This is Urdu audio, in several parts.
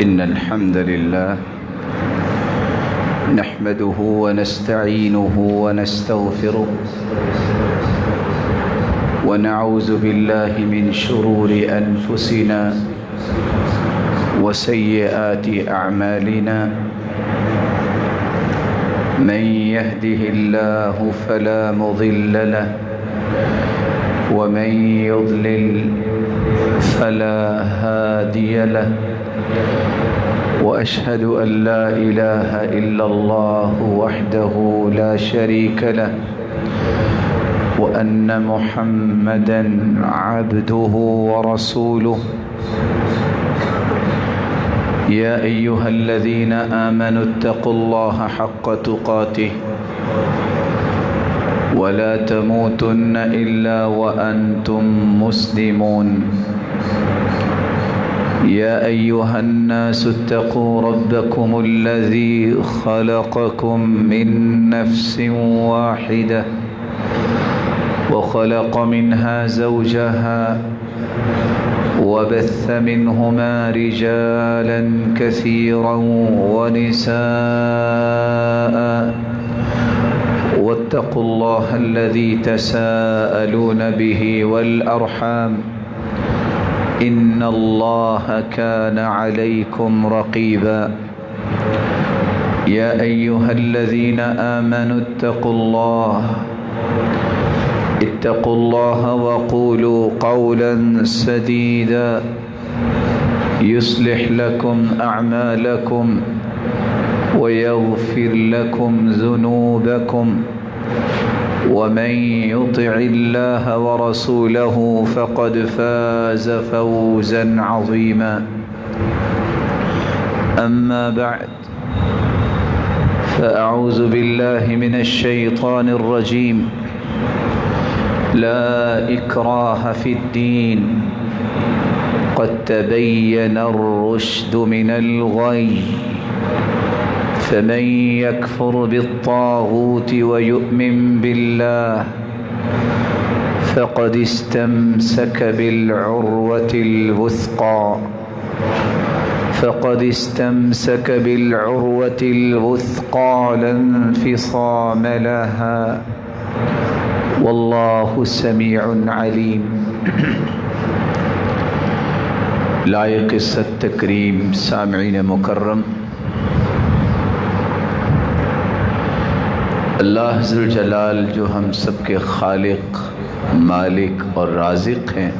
إن الحمد لله نحمده ونستعينه ونستغفره ونعوذ بالله من شرور أنفسنا وسيئات أعمالنا من يهده الله فلا مضل له ومن يضلل فلا هادي له وأشهد أن لا إله إلا الله وحده لا شريك له وأن محمدًا عبده ورسوله يا أيها الذين آمنوا اتقوا الله حق تقاته ولا تموتن إلا وأنتم مسلمون يا أيها الناس اتقوا ربكم الذي خلقكم من نفس واحدة وخلق منها زوجها وبث منهما رجالا كثيرا ونساء واتقوا الله الذي تساءلون به والأرحام إن الله كان عليكم رقيبا يا أيها الذين آمنوا اتقوا الله وقولوا قولا سديدا يصلح لكم أعمالكم ويغفر لكم ذنوبكم ومن يطع الله ورسوله فقد فاز فوزا عظيما أما بعد فأعوذ بالله من الشيطان الرجيم لا إكراه في الدين قد تبين الرشد من الغي فمن يكفر بالطاغوت ويؤمن بالله فقد استمسك بالعروة الوثقى لا انفصام لها واللہ سمیع علیم۔ لائق عزت تکریم سامعین مکرم، اللہ ذوالجلال جو ہم سب کے خالق، مالک اور رازق ہیں،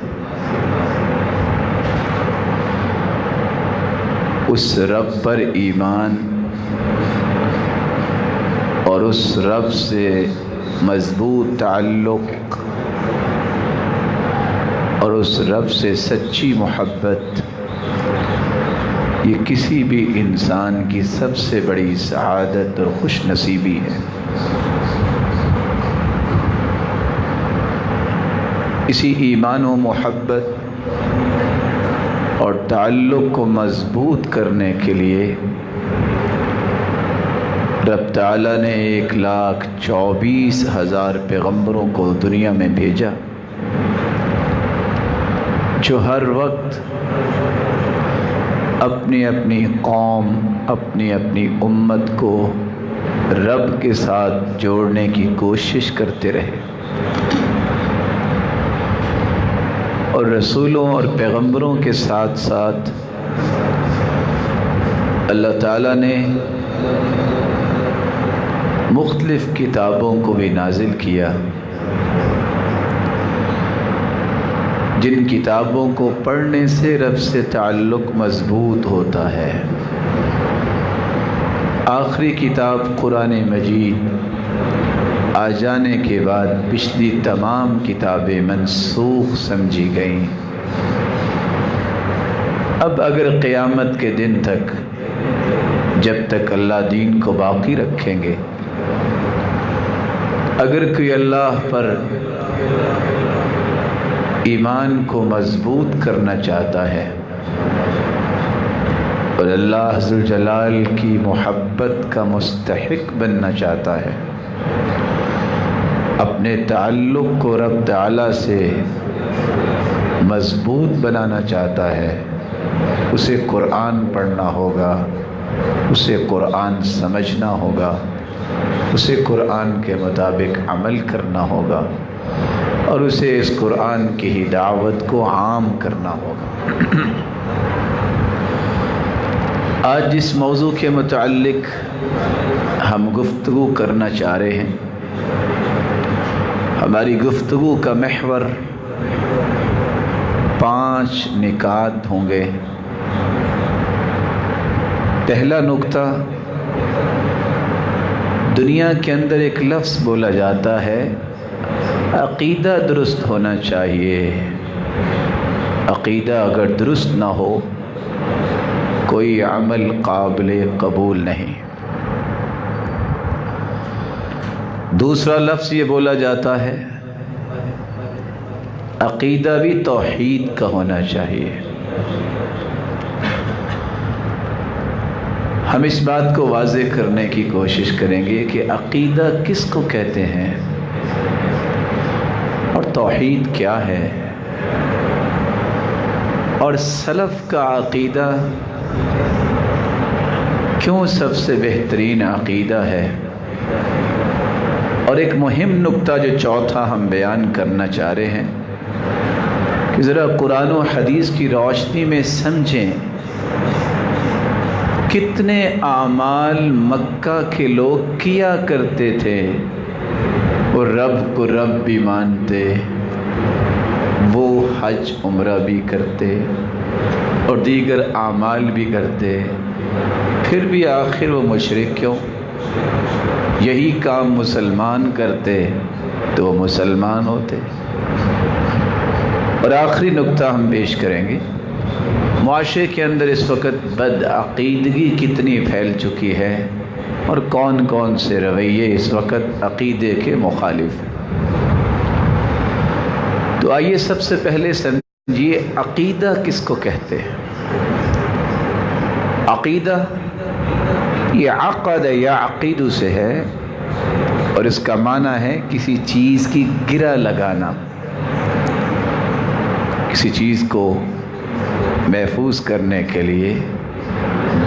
اس رب پر ایمان اور اس رب سے مضبوط تعلق اور اس رب سے سچی محبت، یہ کسی بھی انسان کی سب سے بڑی سعادت اور خوش نصیبی ہے۔ اسی ایمان و محبت اور تعلق کو مضبوط کرنے کے لیے رب تعالیٰ نے 1,24,000 پیغمبروں کو دنیا میں بھیجا، جو ہر وقت اپنی اپنی قوم، اپنی اپنی امت کو رب کے ساتھ جوڑنے کی کوشش کرتے رہے، اور رسولوں اور پیغمبروں کے ساتھ ساتھ اللہ تعالیٰ نے مختلف کتابوں کو بھی نازل کیا، جن کتابوں کو پڑھنے سے رب سے تعلق مضبوط ہوتا ہے۔ آخری کتاب قرآن مجید آ جانے کے بعد پچھلی تمام کتابیں منسوخ سمجھی گئیں۔ اب اگر قیامت کے دن تک، جب تک اللہ دین کو باقی رکھیں گے، اگر کوئی اللہ پر ایمان کو مضبوط کرنا چاہتا ہے اور اللہ ذوالجلال کی محبت کا مستحق بننا چاہتا ہے، اپنے تعلق کو رب تعالیٰ سے مضبوط بنانا چاہتا ہے، اسے قرآن پڑھنا ہوگا، اسے قرآن سمجھنا ہوگا، اسے قرآن کے مطابق عمل کرنا ہوگا اور اسے اس قرآن کی ہی دعوت کو عام کرنا ہوگا۔ آج جس موضوع کے متعلق ہم گفتگو کرنا چاہ رہے ہیں، ہماری گفتگو کا محور 5 نکات ہوں گے۔ پہلا نکتہ، دنیا کے اندر ایک لفظ بولا جاتا ہے، عقیدہ درست ہونا چاہیے۔ عقیدہ اگر درست نہ ہو کوئی عمل قابل قبول نہیں۔ دوسرا لفظ یہ بولا جاتا ہے، عقیدہ بھی توحید کا ہونا چاہیے۔ ہم اس بات کو واضح کرنے کی کوشش کریں گے کہ عقیدہ کس کو کہتے ہیں اور توحید کیا ہے، اور سلف کا عقیدہ کیوں سب سے بہترین عقیدہ ہے۔ اور ایک مہم نکتہ جو چوتھا ہم بیان کرنا چاہ رہے ہیں کہ ذرا قرآن و حدیث کی روشنی میں سمجھیں کتنے اعمال مکہ کے لوگ کیا کرتے تھے، وہ رب کو رب بھی مانتے، وہ حج عمرہ بھی کرتے اور دیگر اعمال بھی کرتے، پھر بھی آخر وہ مشرک کیوں؟ یہی کام مسلمان کرتے تو وہ مسلمان ہوتے۔ اور آخری نکتہ ہم پیش کریں گے، معاشرے کے اندر اس وقت بد عقیدگی کتنی پھیل چکی ہے اور کون کون سے رویے اس وقت عقیدے کے مخالف ہیں۔ تو آئیے سب سے پہلے سمجھیے عقیدہ کس کو کہتے ہیں۔ عقیدہ یہ عقد یا عقید سے ہے اور اس کا معنی ہے کسی چیز کی گرہ لگانا۔ کسی چیز کو محفوظ کرنے کے لیے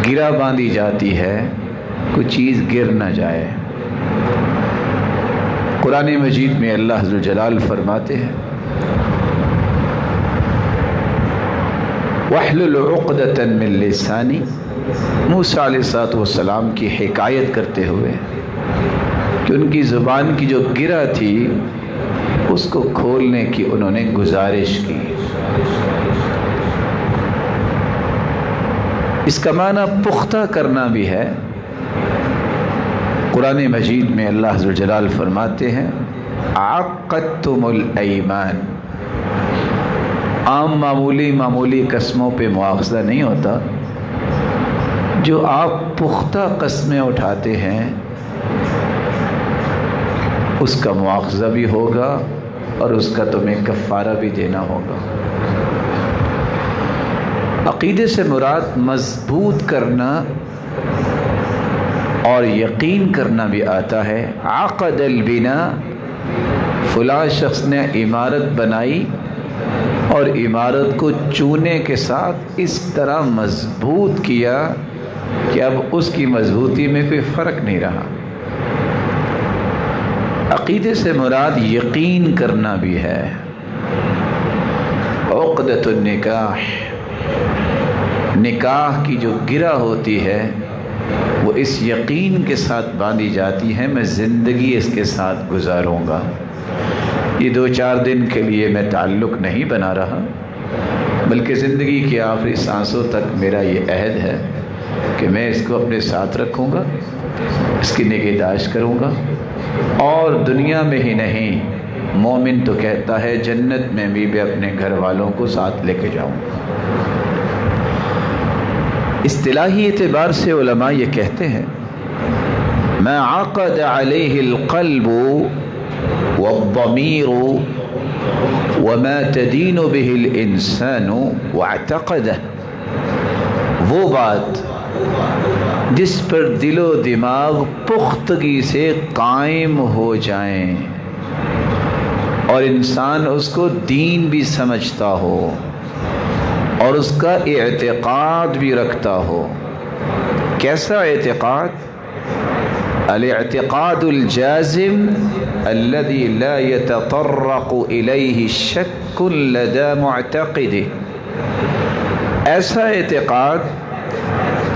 گرہ باندھی جاتی ہے، کوئی چیز گر نہ جائے۔ قرآن مجید میں اللہ عز و جلال فرماتے ہیں، وَاحْلُلْ عُقْدَةً مِّن لِّسَانِي، موسیٰ علیہ السلام کی حکایت کرتے ہوئے کہ ان کی زبان کی جو گرہ تھی اس کو کھولنے کی انہوں نے گزارش کی۔ اس کا معنی پختہ کرنا بھی ہے۔ قرآن مجید میں اللہ عز و جلال فرماتے ہیں، عقدتم الایمان۔ عام معمولی قسموں پہ مواخذہ نہیں ہوتا، جو آپ پختہ قسمیں اٹھاتے ہیں اس کا مواخذہ بھی ہوگا اور اس کا تمہیں کفارہ بھی دینا ہوگا۔ عقیدے سے مراد مضبوط کرنا اور یقین کرنا بھی آتا ہے۔ عقد البنا، فلاں شخص نے عمارت بنائی اور عمارت کو چونے کے ساتھ اس طرح مضبوط کیا کہ اب اس کی مضبوطی میں کوئی فرق نہیں رہا۔ عقیدے سے مراد یقین کرنا بھی ہے۔ عقدۃ النکاح، نکاح کی جو گرہ ہوتی ہے وہ اس یقین کے ساتھ باندھی جاتی ہے، میں زندگی اس کے ساتھ گزاروں گا۔ یہ 2-4 دن کے لیے میں تعلق نہیں بنا رہا، بلکہ زندگی کی آخری سانسوں تک میرا یہ عہد ہے کہ میں اس کو اپنے ساتھ رکھوں گا، اس کی نگہداشت کروں گا، اور دنیا میں ہی نہیں، مومن تو کہتا ہے جنت میں بھی اپنے گھر والوں کو ساتھ لے کے جاؤں گا۔ اصطلاحی اعتبار سے علماء یہ کہتے ہیں، ما عقد علیہ القلب والضمیر وما تدین به الانسان واعتقدہ، وہ بات جس پر دل و دماغ پختگی سے قائم ہو جائیں اور انسان اس کو دین بھی سمجھتا ہو اور اس کا اعتقاد بھی رکھتا ہو. کیسا اعتقاد؟ الاعتقاد الجازم الذي لا يتطرق إليه شك لدى معتقده. ایسا اعتقاد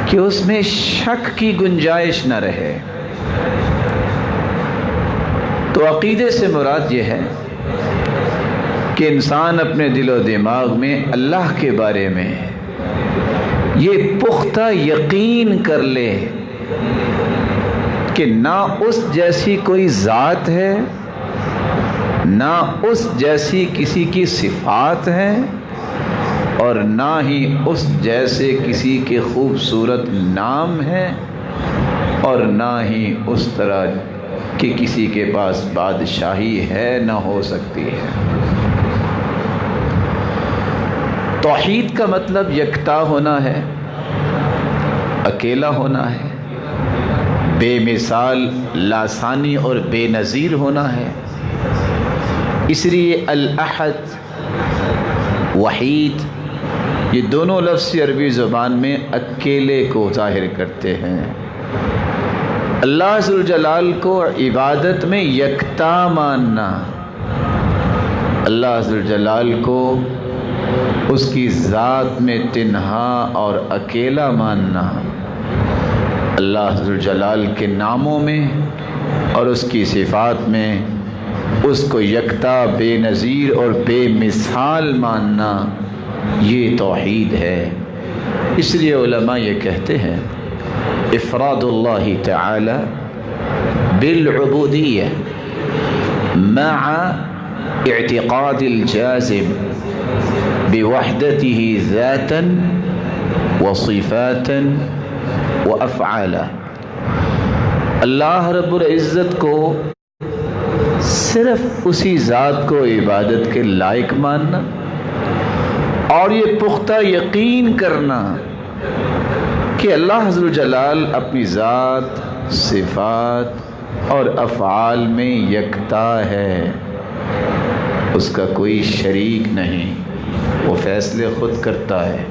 کہ اس میں شک کی گنجائش نہ رہے. تو عقیدے سے مراد یہ ہے کہ انسان اپنے دل و دماغ میں اللہ کے بارے میں یہ پختہ یقین کر لے کہ نہ اس جیسی کوئی ذات ہے، نہ اس جیسی کسی کی صفات ہیں، اور نہ ہی اس جیسے کسی کے خوبصورت نام ہیں، اور نہ ہی اس طرح کہ کسی کے پاس بادشاہی ہے نہ ہو سکتی ہے. توحید کا مطلب یکتا ہونا ہے، اکیلا ہونا ہے، بے مثال، لاثانی اور بے نظیر ہونا ہے. اس لیے الاحد، وحید، یہ دونوں لفظ عربی زبان میں اکیلے کو ظاہر کرتے ہیں. اللہ ذوالجلال کو عبادت میں یکتا ماننا، اللہ ذوالجلال کو اس کی ذات میں تنہا اور اکیلا ماننا، اللہ ذوالجلال کے ناموں میں اور اس کی صفات میں اس کو یکتا، بے نظیر اور بے مثال ماننا، یہ توحید ہے. اس لیے علماء یہ کہتے ہیں افراد اللہ تعالی بالعبودیہ مع اعتقاد الجازم بوحدته ذاتا وصفاتا وافعالا. اللہ رب العزت کو صرف اسی ذات کو عبادت کے لائق ماننا اور یہ پختہ یقین کرنا کہ اللہ ذوالجلال اپنی ذات، صفات اور افعال میں یکتا ہے، اس کا کوئی شریک نہیں. وہ فیصلے خود کرتا ہے.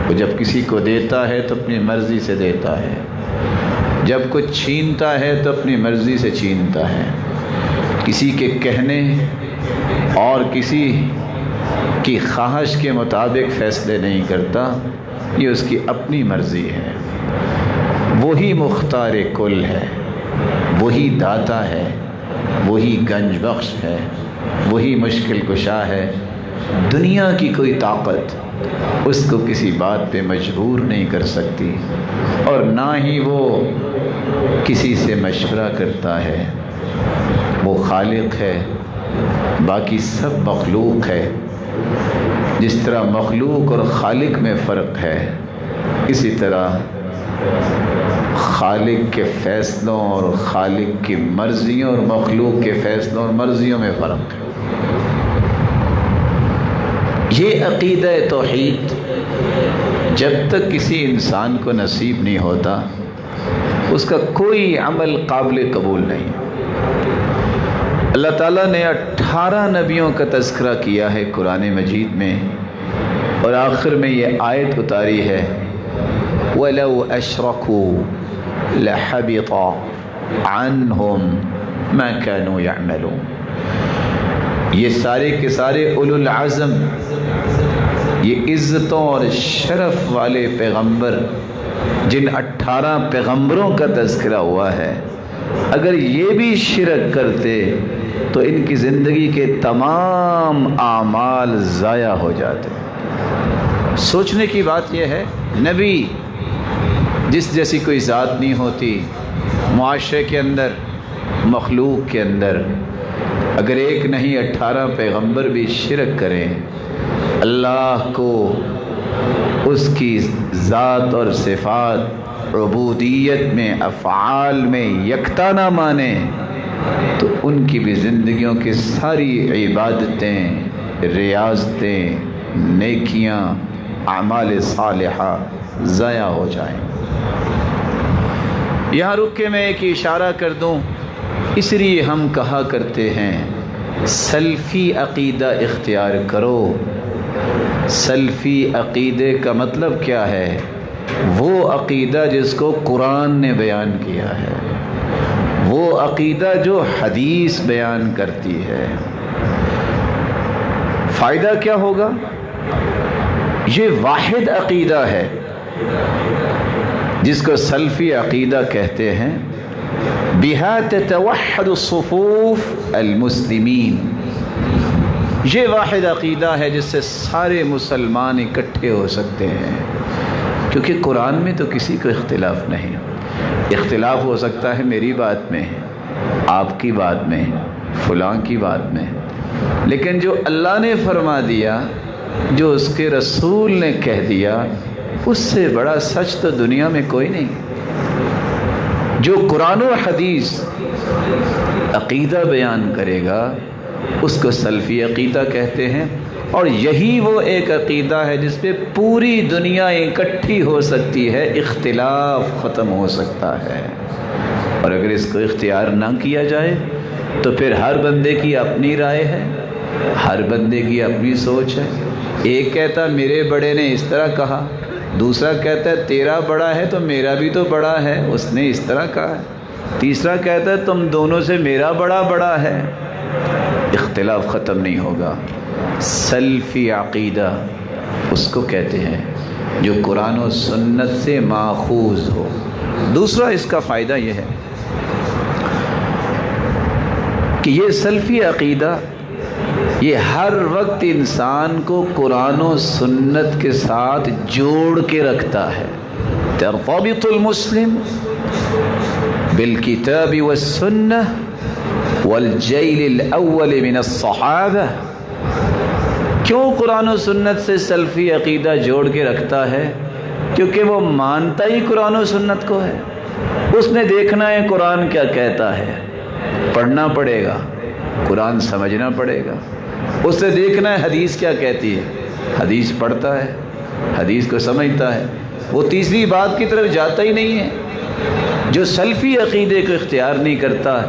وہ جب کسی کو دیتا ہے تو اپنی مرضی سے دیتا ہے، جب کچھ چھینتا ہے تو اپنی مرضی سے چھینتا ہے. کسی کے کہنے اور کسی کی خواہش کے مطابق فیصلے نہیں کرتا، یہ اس کی اپنی مرضی ہے. وہی مختار کل ہے، وہی داتا ہے، وہی گنج بخش ہے، وہی مشکل کشا ہے. دنیا کی کوئی طاقت اس کو کسی بات پہ مجبور نہیں کر سکتی، اور نہ ہی وہ کسی سے مشورہ کرتا ہے. وہ خالق ہے، باقی سب مخلوق ہے. جس طرح مخلوق اور خالق میں فرق ہے، اسی طرح خالق کے فیصلوں اور خالق کی مرضیوں اور مخلوق کے فیصلوں اور مرضیوں میں فرق ہے. یہ عقیدہ توحید جب تک کسی انسان کو نصیب نہیں ہوتا، اس کا کوئی عمل قابل قبول نہیں. اللہ تعالیٰ نے 18 نبیوں کا تذکرہ کیا ہے قرآن مجید میں، اور آخر میں یہ آیت اتاری ہے وَلَوْ أَشْرَكُوا لَحَبِطَ عَنْهُمْ مَا كَانُوا يَعْمَلُونَ. یہ سارے کے سارے اولو العزم، یہ عزتوں اور شرف والے پیغمبر جن 18 پیغمبروں کا تذکرہ ہوا ہے، اگر یہ بھی شرک کرتے تو ان کی زندگی کے تمام اعمال ضائع ہو جاتے. سوچنے کی بات یہ ہے، نبی جس جیسی کوئی ذات نہیں ہوتی، معاشرے کے اندر، مخلوق کے اندر، اگر ایک نہیں 18 پیغمبر بھی شرک کریں، اللہ کو اس کی ذات اور صفات، عبودیت میں، افعال میں یکتا نہ مانے، تو ان کی بھی زندگیوں کی ساری عبادتیں، ریاضتیں، نیکیاں، اعمال صالحہ ضائع ہو جائیں. یہاں رک کے میں ایک اشارہ کر دوں، اس لیے ہم کہا کرتے ہیں سلفی عقیدہ اختیار کرو، سلفی عقیدے کا مطلب کیا ہے؟ وہ عقیدہ جس کو قرآن نے بیان کیا ہے، وہ عقیدہ جو حدیث بیان کرتی ہے۔ فائدہ کیا ہوگا؟ یہ واحد عقیدہ ہے جس کو سلفی عقیدہ کہتے ہیں۔ بہا تتوحد صفوف المسلمین، یہ واحد عقیدہ ہے جس سے سارے مسلمان اکٹھے ہو سکتے ہیں، کیونکہ قرآن میں تو کسی کو اختلاف نہیں۔ اختلاف ہو سکتا ہے میری بات میں، آپ کی بات میں، فلاں کی بات میں، لیکن جو اللہ نے فرما دیا، جو اس کے رسول نے کہہ دیا، اس سے بڑا سچ تو دنیا میں کوئی نہیں۔ جو قرآن و حدیث عقیدہ بیان کرے گا اس کو سلفی عقیدہ کہتے ہیں، اور یہی وہ ایک عقیدہ ہے جس پہ پوری دنیا اکٹھی ہو سکتی ہے، اختلاف ختم ہو سکتا ہے۔ اور اگر اس کو اختیار نہ کیا جائے تو پھر ہر بندے کی اپنی رائے ہے، ہر بندے کی اپنی سوچ ہے۔ ایک کہتا میرے بڑے نے اس طرح کہا، دوسرا کہتا ہے تیرا بڑا ہے تو میرا بھی تو بڑا ہے، اس نے اس طرح کہا ہے، تیسرا کہتا ہے تم دونوں سے میرا بڑا ہے۔ اختلاف ختم نہیں ہوگا۔ سلفی عقیدہ اس کو کہتے ہیں جو قرآن و سنت سے ماخوذ ہو۔ دوسرا اس کا فائدہ یہ ہے کہ یہ سلفی عقیدہ یہ ہر وقت انسان کو قرآن و سنت کے ساتھ جوڑ کے رکھتا ہے۔ ترتبط المسلم بالکتاب والسنہ والجیل الاول من الصحابہ۔ کیوں قرآن و سنت سے سلفی عقیدہ جوڑ کے رکھتا ہے؟ کیونکہ وہ مانتا ہی قرآن و سنت کو ہے۔ اس نے دیکھنا ہے قرآن کیا کہتا ہے، پڑھنا پڑے گا، قرآن سمجھنا پڑے گا۔ اس نے دیکھنا ہے حدیث کیا کہتی ہے، حدیث پڑھتا ہے، حدیث کو سمجھتا ہے، وہ تیسری بات کی طرف جاتا ہی نہیں ہے۔ جو سلفی عقیدے کو اختیار نہیں کرتا،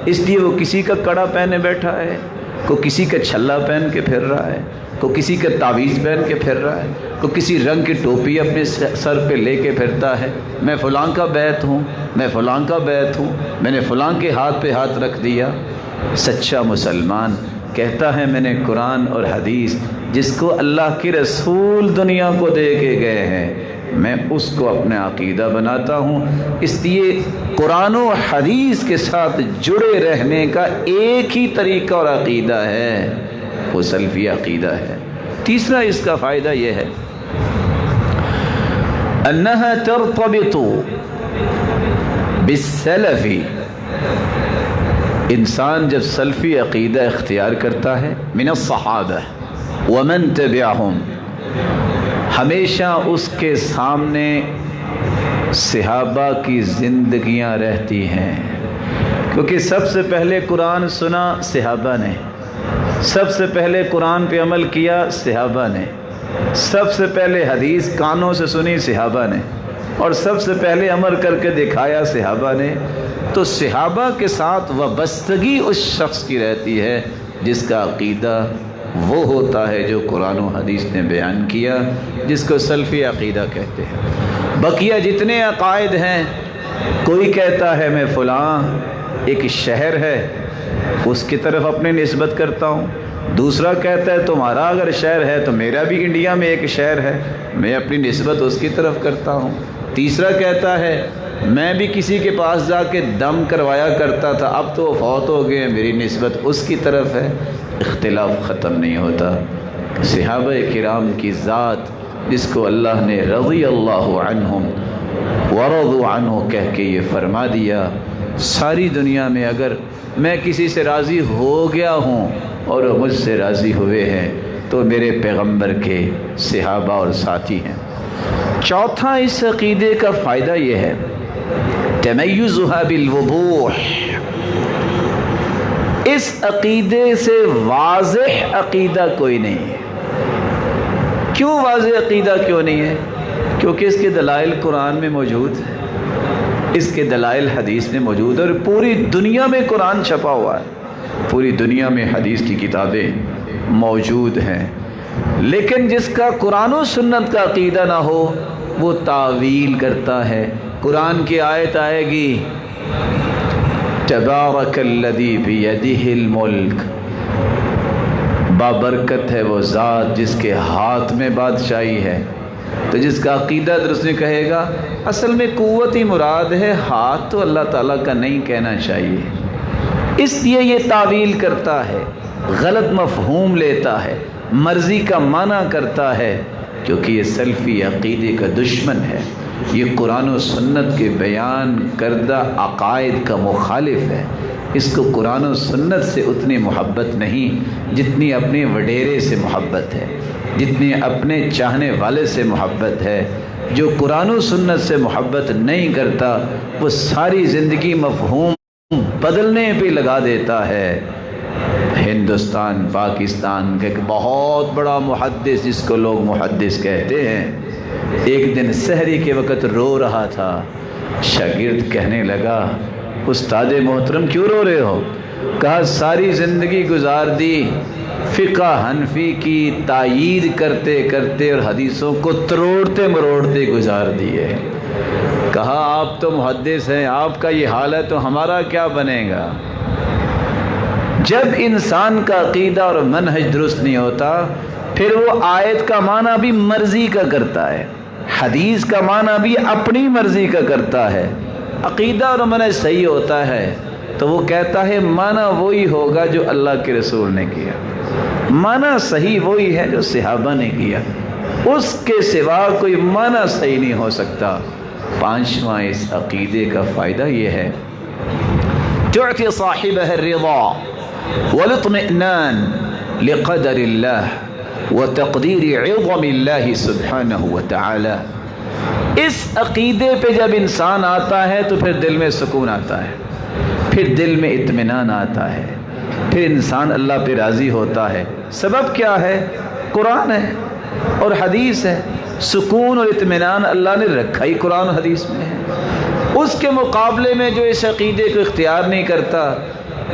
اس لیے وہ کسی کا کڑا پہنے بیٹھا ہے، کوئی کسی کا چھلا پہن کے پھر رہا ہے، کوئی کسی کا تعویذ پہن کے پھر رہا ہے، کوئی کسی رنگ کی ٹوپی اپنے سر پہ لے کے پھرتا ہے، میں فلاں کا بیعت ہوں، میں فلاں کا بیعت ہوں، میں نے فلاں کے ہاتھ پہ ہاتھ رکھ دیا۔ سچا مسلمان کہتا ہے میں نے قرآن اور حدیث جس کو اللہ کے رسول دنیا کو دے کے گئے ہیں، میں اس کو اپنا عقیدہ بناتا ہوں۔ اس لیے قرآن و حدیث کے ساتھ جڑے رہنے کا ایک ہی طریقہ اور عقیدہ ہے، وہ سلفی عقیدہ ہے۔ تیسرا اس کا فائدہ یہ ہے انہا ترتبط بالسلف۔ انسان جب سلفی عقیدہ اختیار کرتا ہے، من الصحابہ ومن تبعہم، ہمیشہ اس کے سامنے صحابہ کی زندگیاں رہتی ہیں، کیونکہ سب سے پہلے قرآن سنا صحابہ نے، سب سے پہلے قرآن پہ عمل کیا صحابہ نے، سب سے پہلے حدیث کانوں سے سنی صحابہ نے، اور سب سے پہلے عمل کر کے دکھایا صحابہ نے۔ تو صحابہ کے ساتھ وابستگی اس شخص کی رہتی ہے جس کا عقیدہ وہ ہوتا ہے جو قرآن و حدیث نے بیان کیا، جس کو سلفی عقیدہ کہتے ہیں۔ بقیہ جتنے عقائد ہیں، کوئی کہتا ہے میں فلاں ایک شہر ہے اس کی طرف اپنی نسبت کرتا ہوں، دوسرا کہتا ہے تمہارا اگر شہر ہے تو میرا بھی انڈیا میں ایک شہر ہے، میں اپنی نسبت اس کی طرف کرتا ہوں، تیسرا کہتا ہے میں بھی کسی کے پاس جا کے دم کروایا کرتا تھا، اب تو وہ فوت ہو گئے، میری نسبت اس کی طرف ہے۔ اختلاف ختم نہیں ہوتا۔ صحابہ کرام کی ذات جس کو اللہ نے رضی اللہ عنہم ورضوا عنہ کہہ کے یہ فرما دیا، ساری دنیا میں اگر میں کسی سے راضی ہو گیا ہوں اور وہ مجھ سے راضی ہوئے ہیں تو میرے پیغمبر کے صحابہ اور ساتھی ہیں۔ چوتھا اس عقیدے کا فائدہ یہ ہے تمیزها بالوضوح، اس عقیدے سے واضح عقیدہ کوئی نہیں ہے۔ کیوں واضح عقیدہ کیوں نہیں ہے؟ کیونکہ اس کے دلائل قرآن میں موجود ہے، اس کے دلائل حدیث میں موجود ہے، اور پوری دنیا میں قرآن چھپا ہوا ہے، پوری دنیا میں حدیث کی کتابیں موجود ہیں۔ لیکن جس کا قرآن و سنت کا عقیدہ نہ ہو وہ تعویل کرتا ہے۔ قرآن کی آیت آئے گی تبارک الذی بیدہ الملک، بابرکت ہے وہ ذات جس کے ہاتھ میں بادشاہی ہے۔ تو جس کا عقیدہ درست نہیں کہے گا اصل میں قوت ہی مراد ہے، ہاتھ تو اللہ تعالیٰ کا نہیں کہنا چاہیے۔ اس لیے یہ تعویل کرتا ہے، غلط مفہوم لیتا ہے، مرضی کا معنی کرتا ہے، کیونکہ یہ سلفی عقیدے کا دشمن ہے، یہ قرآن و سنت کے بیان کردہ عقائد کا مخالف ہے۔ اس کو قرآن و سنت سے اتنی محبت نہیں جتنی اپنے وڈیرے سے محبت ہے، جتنی اپنے چاہنے والے سے محبت ہے۔ جو قرآن و سنت سے محبت نہیں کرتا وہ ساری زندگی مفہوم بدلنے پہ لگا دیتا ہے۔ ہندوستان پاکستان کا ایک بہت بڑا محدث جس کو لوگ محدث کہتے ہیں، ایک دن سحری کے وقت رو رہا تھا۔ شاگرد کہنے لگا استاد محترم کیوں رو رہے ہو؟ کہا ساری زندگی گزار دی فقہ حنفی کی تائید کرتے کرتے اور حدیثوں کو تروڑتے مروڑتے گزار دیے۔ کہا آپ تو محدث ہیں، آپ کا یہ حال ہے تو ہمارا کیا بنے گا؟ جب انسان کا عقیدہ اور منہج درست نہیں ہوتا پھر وہ آیت کا معنی بھی مرضی کا کرتا ہے، حدیث کا معنی بھی اپنی مرضی کا کرتا ہے۔ عقیدہ اور منہج صحیح ہوتا ہے تو وہ کہتا ہے معنی وہی ہوگا جو اللہ کے رسول نے کیا، معنی صحیح وہی ہے جو صحابہ نے کیا، اس کے سوا کوئی معنی صحیح نہیں ہو سکتا۔ پانچواں اس عقیدے کا فائدہ یہ ہے تعطی صاحبہ الرضا والاطمئنان لقدر اللہ وتقدیر عظم اللہ سبحانہ وتعالی۔ اس عقیدے پہ جب انسان آتا ہے تو پھر دل میں سکون آتا ہے، پھر دل میں اطمینان آتا ہے، پھر انسان اللہ پہ راضی ہوتا ہے۔ سبب کیا ہے؟ قرآن ہے اور حدیث ہے۔ سکون اور اطمینان اللہ نے رکھا ہی قرآن و حدیث میں ہے۔ اس کے مقابلے میں جو اس عقیدے کو اختیار نہیں کرتا،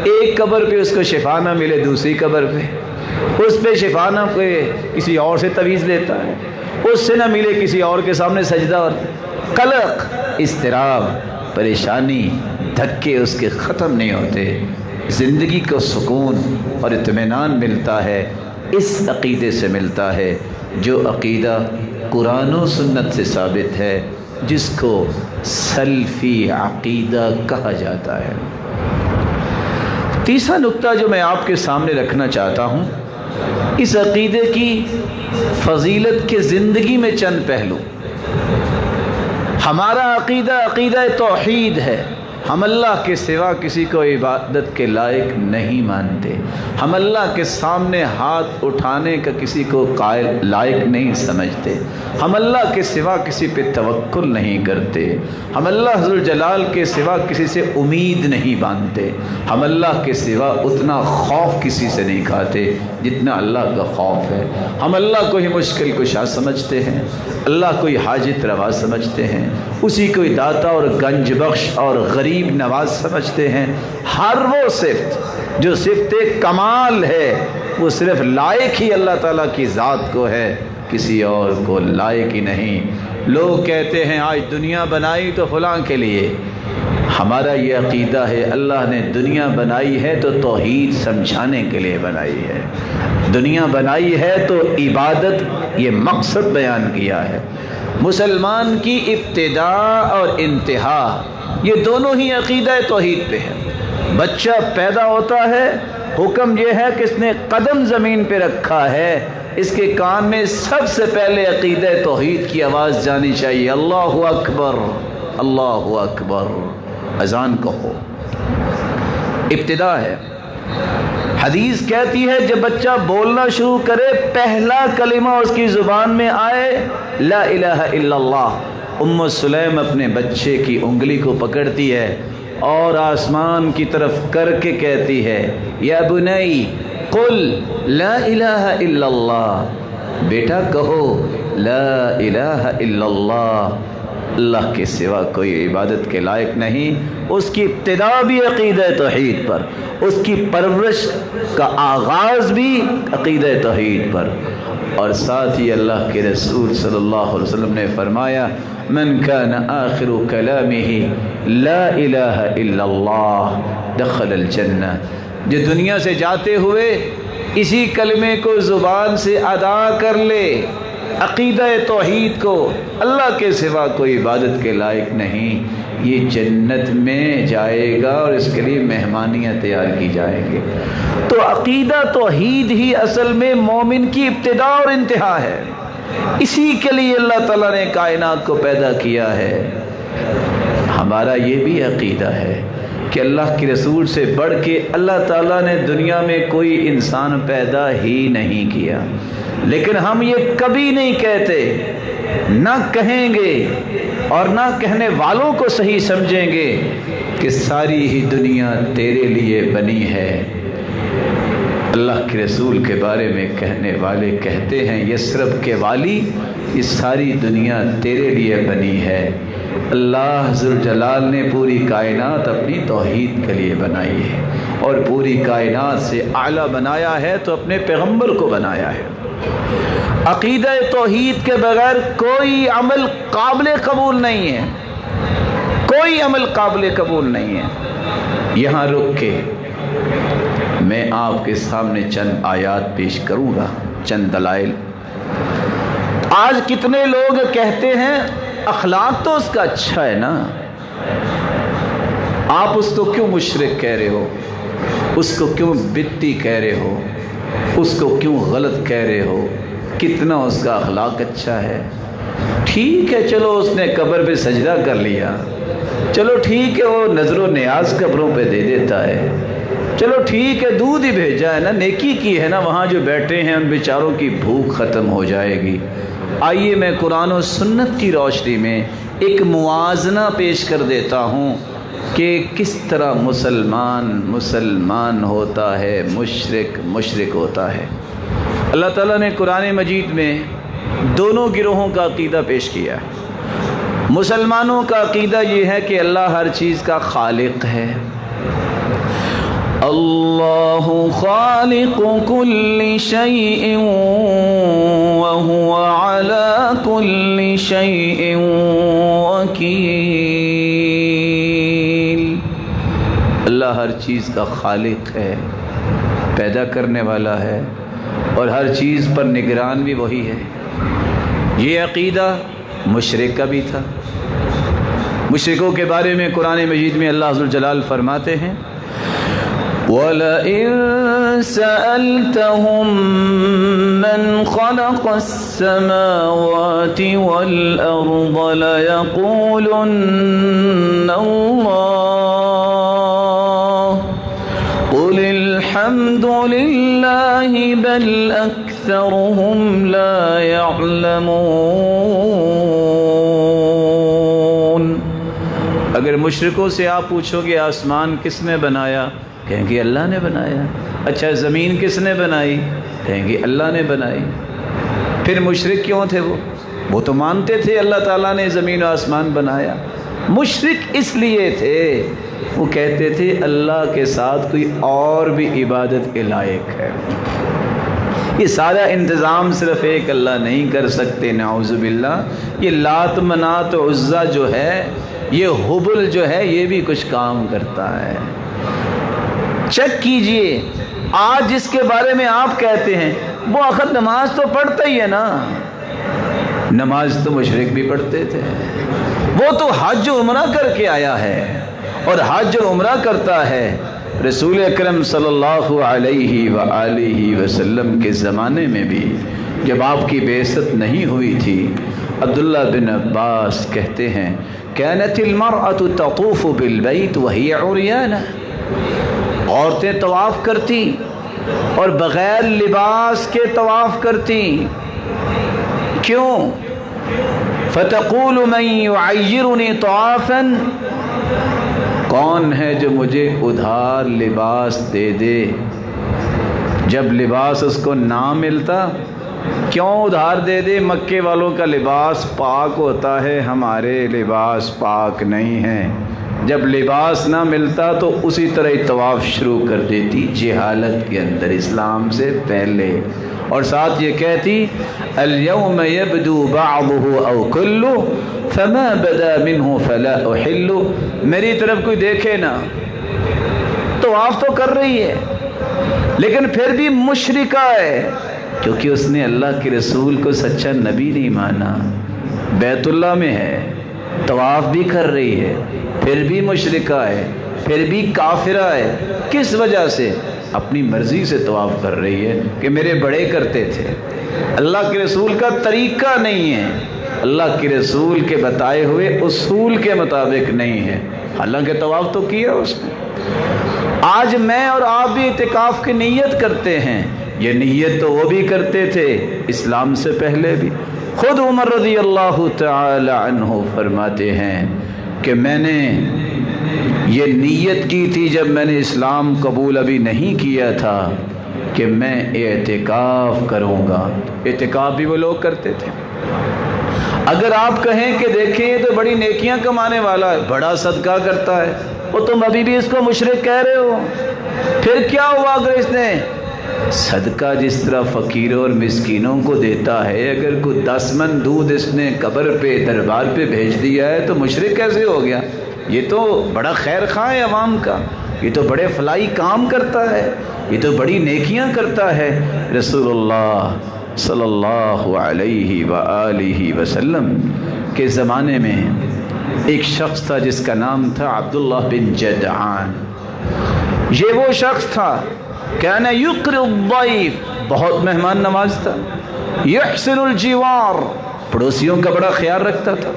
ایک قبر پہ اس کو شفا نہ ملے دوسری قبر پہ، اس پہ شفا نہ پہ کسی اور سے تعویذ لیتا ہے، اس سے نہ ملے کسی اور کے سامنے سجدہ، اور قلق، اضطراب، پریشانی، دھکے اس کے ختم نہیں ہوتے۔ زندگی کو سکون اور اطمینان ملتا ہے، اس عقیدے سے ملتا ہے جو عقیدہ قرآن و سنت سے ثابت ہے، جس کو سلفی عقیدہ کہا جاتا ہے۔ تیسرا نقطہ جو میں آپ کے سامنے رکھنا چاہتا ہوں، اس عقیدے کی فضیلت کے زندگی میں چند پہلو۔ ہمارا عقیدہ عقیدہ توحید ہے، ہم اللہ کے سوا کسی کو عبادت کے لائق نہیں مانتے، ہم اللہ کے سامنے ہاتھ اٹھانے کا کسی کو قائل لائق نہیں سمجھتے، ہم اللہ کے سوا کسی پہ توکل نہیں کرتے، ہم اللہ ذوالجلال کے سوا کسی سے امید نہیں باندھتے، ہم اللہ کے سوا اتنا خوف کسی سے نہیں کھاتے جتنا اللہ کا خوف ہے، ہم اللہ کو ہی مشکل کشا سمجھتے ہیں، اللہ کو ہی حاجت روا سمجھتے ہیں، اسی کو ہی داتا اور گنج بخش اور غریب نواز سمجھتے ہیں۔ ہر وہ صفت جو صفت کمال ہے وہ صرف لائق ہی اللہ تعالیٰ کی ذات کو ہے، کسی اور کو لائق ہی نہیں۔ لوگ کہتے ہیں آج دنیا بنائی تو فلاں کے لیے، ہمارا یہ عقیدہ ہے اللہ نے دنیا بنائی ہے تو توحید سمجھانے کے لیے بنائی ہے، دنیا بنائی ہے تو عبادت یہ مقصد بیان کیا ہے۔ مسلمان کی ابتدا اور انتہا یہ دونوں ہی عقیدہ توحید پہ ہے۔ بچہ پیدا ہوتا ہے، حکم یہ ہے کہ اس نے قدم زمین پہ رکھا ہے، اس کے کان میں سب سے پہلے عقیدہ توحید کی آواز جانی چاہیے، اللہ اکبر اللہ اکبر، اذان کہو، ابتدا ہے۔ حدیث کہتی ہے جب بچہ بولنا شروع کرے پہلا کلمہ اس کی زبان میں آئے لا الہ الا اللہ، ام سلیم اپنے بچے کی انگلی کو پکڑتی ہے اور آسمان کی طرف کر کے کہتی ہے یا بنی قل لا الہ الا اللہ، بیٹا کہو لا الہ الا اللہ، اللہ کے سوا کوئی عبادت کے لائق نہیں۔ اس کی ابتدا بھی عقیدہ توحید پر، اس کی پرورش کا آغاز بھی عقیدہ توحید پر، اور ساتھ ہی اللہ کے رسول صلی اللہ علیہ وسلم نے فرمایا من کان آخر کلامہ لا الہ الا اللہ دخل الجنہ، جو دنیا سے جاتے ہوئے اسی کلمے کو زبان سے ادا کر لے، عقیدہ توحید کو، اللہ کے سوا کوئی عبادت کے لائق نہیں، یہ جنت میں جائے گا اور اس کے لیے مہمانیاں تیار کی جائیں گے۔ تو عقیدہ توحید ہی اصل میں مومن کی ابتدا اور انتہا ہے، اسی کے لیے اللہ تعالیٰ نے کائنات کو پیدا کیا ہے۔ ہمارا یہ بھی عقیدہ ہے کہ اللہ کے رسول سے بڑھ کے اللہ تعالیٰ نے دنیا میں کوئی انسان پیدا ہی نہیں کیا، لیکن ہم یہ کبھی نہیں کہتے، نہ کہیں گے اور نہ کہنے والوں کو صحیح سمجھیں گے کہ ساری ہی دنیا تیرے لیے بنی ہے۔ اللہ کے رسول کے بارے میں کہنے والے کہتے ہیں یثرب کے والی، یہ ساری دنیا تیرے لیے بنی ہے۔ اللہ ذوالجلال نے پوری کائنات اپنی توحید کے لیے بنائی ہے، اور پوری کائنات سے اعلیٰ بنایا ہے تو اپنے پیغمبر کو بنایا ہے۔ عقیدہ توحید کے بغیر کوئی عمل قابل قبول نہیں ہے، کوئی عمل قابل قبول نہیں ہے۔ یہاں رک کے میں آپ کے سامنے چند آیات پیش کروں گا، چند دلائل۔ آج کتنے لوگ کہتے ہیں اخلاق تو اس کا اچھا ہے نا، آپ اس کو کیوں مشرک کہہ رہے ہو، اس کو کیوں بدعتی کہہ رہے ہو، اس کو کیوں غلط کہہ رہے ہو، کتنا اس کا اخلاق اچھا ہے۔ ٹھیک ہے چلو اس نے قبر پہ سجدہ کر لیا، چلو ٹھیک ہے وہ نظر و نیاز قبروں پہ دے دیتا ہے، چلو ٹھیک ہے دودھ ہی بھیجا ہے نا، نیکی کی ہے نا، وہاں جو بیٹھے ہیں ان بیچاروں کی بھوک ختم ہو جائے گی۔ آئیے میں قرآن و سنت کی روشنی میں ایک موازنہ پیش کر دیتا ہوں کہ کس طرح مسلمان ہوتا ہے، مشرک ہوتا ہے۔ اللہ تعالیٰ نے قرآن مجید میں دونوں گروہوں کا عقیدہ پیش کیا ہے۔ مسلمانوں کا عقیدہ یہ ہے کہ اللہ ہر چیز کا خالق ہے، اللہ خالق کل شیء وہو علی کل شیء وکیل۔ اللہ ہر چیز کا خالق ہے، پیدا کرنے والا ہے، اور ہر چیز پر نگران بھی وہی ہے۔ یہ عقیدہ مشرک کا بھی تھا۔ مشرکوں کے بارے میں قرآن مجید میں اللہ ذوالجلال فرماتے ہیں وَلَئِن سَأَلْتَهُم مَّنْ خَلَقَ السَّمَاوَاتِ وَالْأَرْضَ لَيَقُولُنَّ اللَّهُ قُلِ الْحَمْدُ لِلَّهِ بَلْ أَكْثَرُهُمْ لَا يَعْلَمُونَ۔ اگر مشرکوں سے آپ پوچھو گے آسمان کس نے بنایا، کہیں گے اللہ نے بنایا۔ اچھا زمین کس نے بنائی، کہیں گے اللہ نے بنائی۔ پھر مشرک کیوں تھے؟ وہ تو مانتے تھے اللہ تعالیٰ نے زمین و آسمان بنایا۔ مشرک اس لیے تھے وہ کہتے تھے اللہ کے ساتھ کوئی اور بھی عبادت کے لائق ہے، یہ سارا انتظام صرف ایک اللہ نہیں کر سکتے، نعوذ باللہ۔ یہ لات منات عزا جو ہے، یہ حبل جو ہے، یہ بھی کچھ کام کرتا ہے۔ چیک کیجئے آج جس کے بارے میں آپ کہتے ہیں وہ آخر نماز تو پڑھتا ہی ہے نا، نماز تو مشرک بھی پڑھتے تھے، وہ تو حج و عمرہ کر کے آیا ہے، اور حج و عمرہ کرتا ہے۔ رسول اکرم صلی اللہ علیہ وآلہ وسلم کے زمانے میں بھی جب آپ کی بعثت نہیں ہوئی تھی، عبداللہ بن عباس کہتے ہیں كانت المرأة تطوف بالبيت وهي عريانة، عورتیں طواف کرتی اور بغیر لباس کے طواف کرتی۔ کیوں؟ فتقول من يعيرني طوافا، کون ہے جو مجھے ادھار لباس دے دے؟ جب لباس اس کو نہ ملتا، کیوں ادھار دے دے؟ مکے والوں کا لباس پاک ہوتا ہے، ہمارے لباس پاک نہیں ہیں۔ جب لباس نہ ملتا تو اسی طرح طواف شروع کر دیتی، جہالت کے اندر، اسلام سے پہلے۔ اور ساتھ یہ کہتی الیوم یبدو بعضہ او کلہ فما بدا منہ فلا احل، میری طرف کوئی دیکھے نا، طواف تو کر رہی ہے لیکن پھر بھی مشرکہ ہے، کیونکہ اس نے اللہ کے رسول کو سچا نبی نہیں مانا، بیت اللہ میں ہے، طواف بھی کر رہی ہے، پھر بھی مشرکہ ہے، پھر بھی کافرہ ہے۔ کس وجہ سے؟ اپنی مرضی سے طواف کر رہی ہے کہ میرے بڑے کرتے تھے، اللہ کے رسول کا طریقہ نہیں ہے، اللہ کے رسول کے بتائے ہوئے اصول کے مطابق نہیں ہے، حالانکہ طواف تو کیا اس نے۔ آج میں اور آپ بھی اعتکاف کی نیت کرتے ہیں، یہ نیت تو وہ بھی کرتے تھے اسلام سے پہلے بھی۔ خود عمر رضی اللہ تعالی عنہ فرماتے ہیں کہ میں نے یہ نیت کی تھی جب میں نے اسلام قبول ابھی نہیں کیا تھا کہ میں اعتکاف کروں گا۔ اعتکاف بھی وہ لوگ کرتے تھے۔ اگر آپ کہیں کہ دیکھیں یہ تو بڑی نیکیاں کمانے والا ہے، بڑا صدقہ کرتا ہے، وہ تم ابھی بھی اس کو مشرک کہہ رہے ہو، پھر کیا ہوا اگر اس نے صدقہ جس طرح فقیروں اور مسکینوں کو دیتا ہے، اگر کوئی 10 من دودھ اس نے قبر پہ دربار پہ بھیج دیا ہے تو مشرک کیسے ہو گیا؟ یہ تو بڑا خیر خواہ ہے عوام کا، یہ تو بڑے فلاحی کام کرتا ہے، یہ تو بڑی نیکیاں کرتا ہے۔ رسول اللہ صلی اللہ علیہ وآلہ وسلم کے زمانے میں ایک شخص تھا جس کا نام تھا عبداللہ بن جدعان۔ یہ وہ شخص تھا کان یقر الضیف، بہت مہمان نواز تھا، یحسن الجوار، پڑوسیوں کا بڑا خیال رکھتا تھا،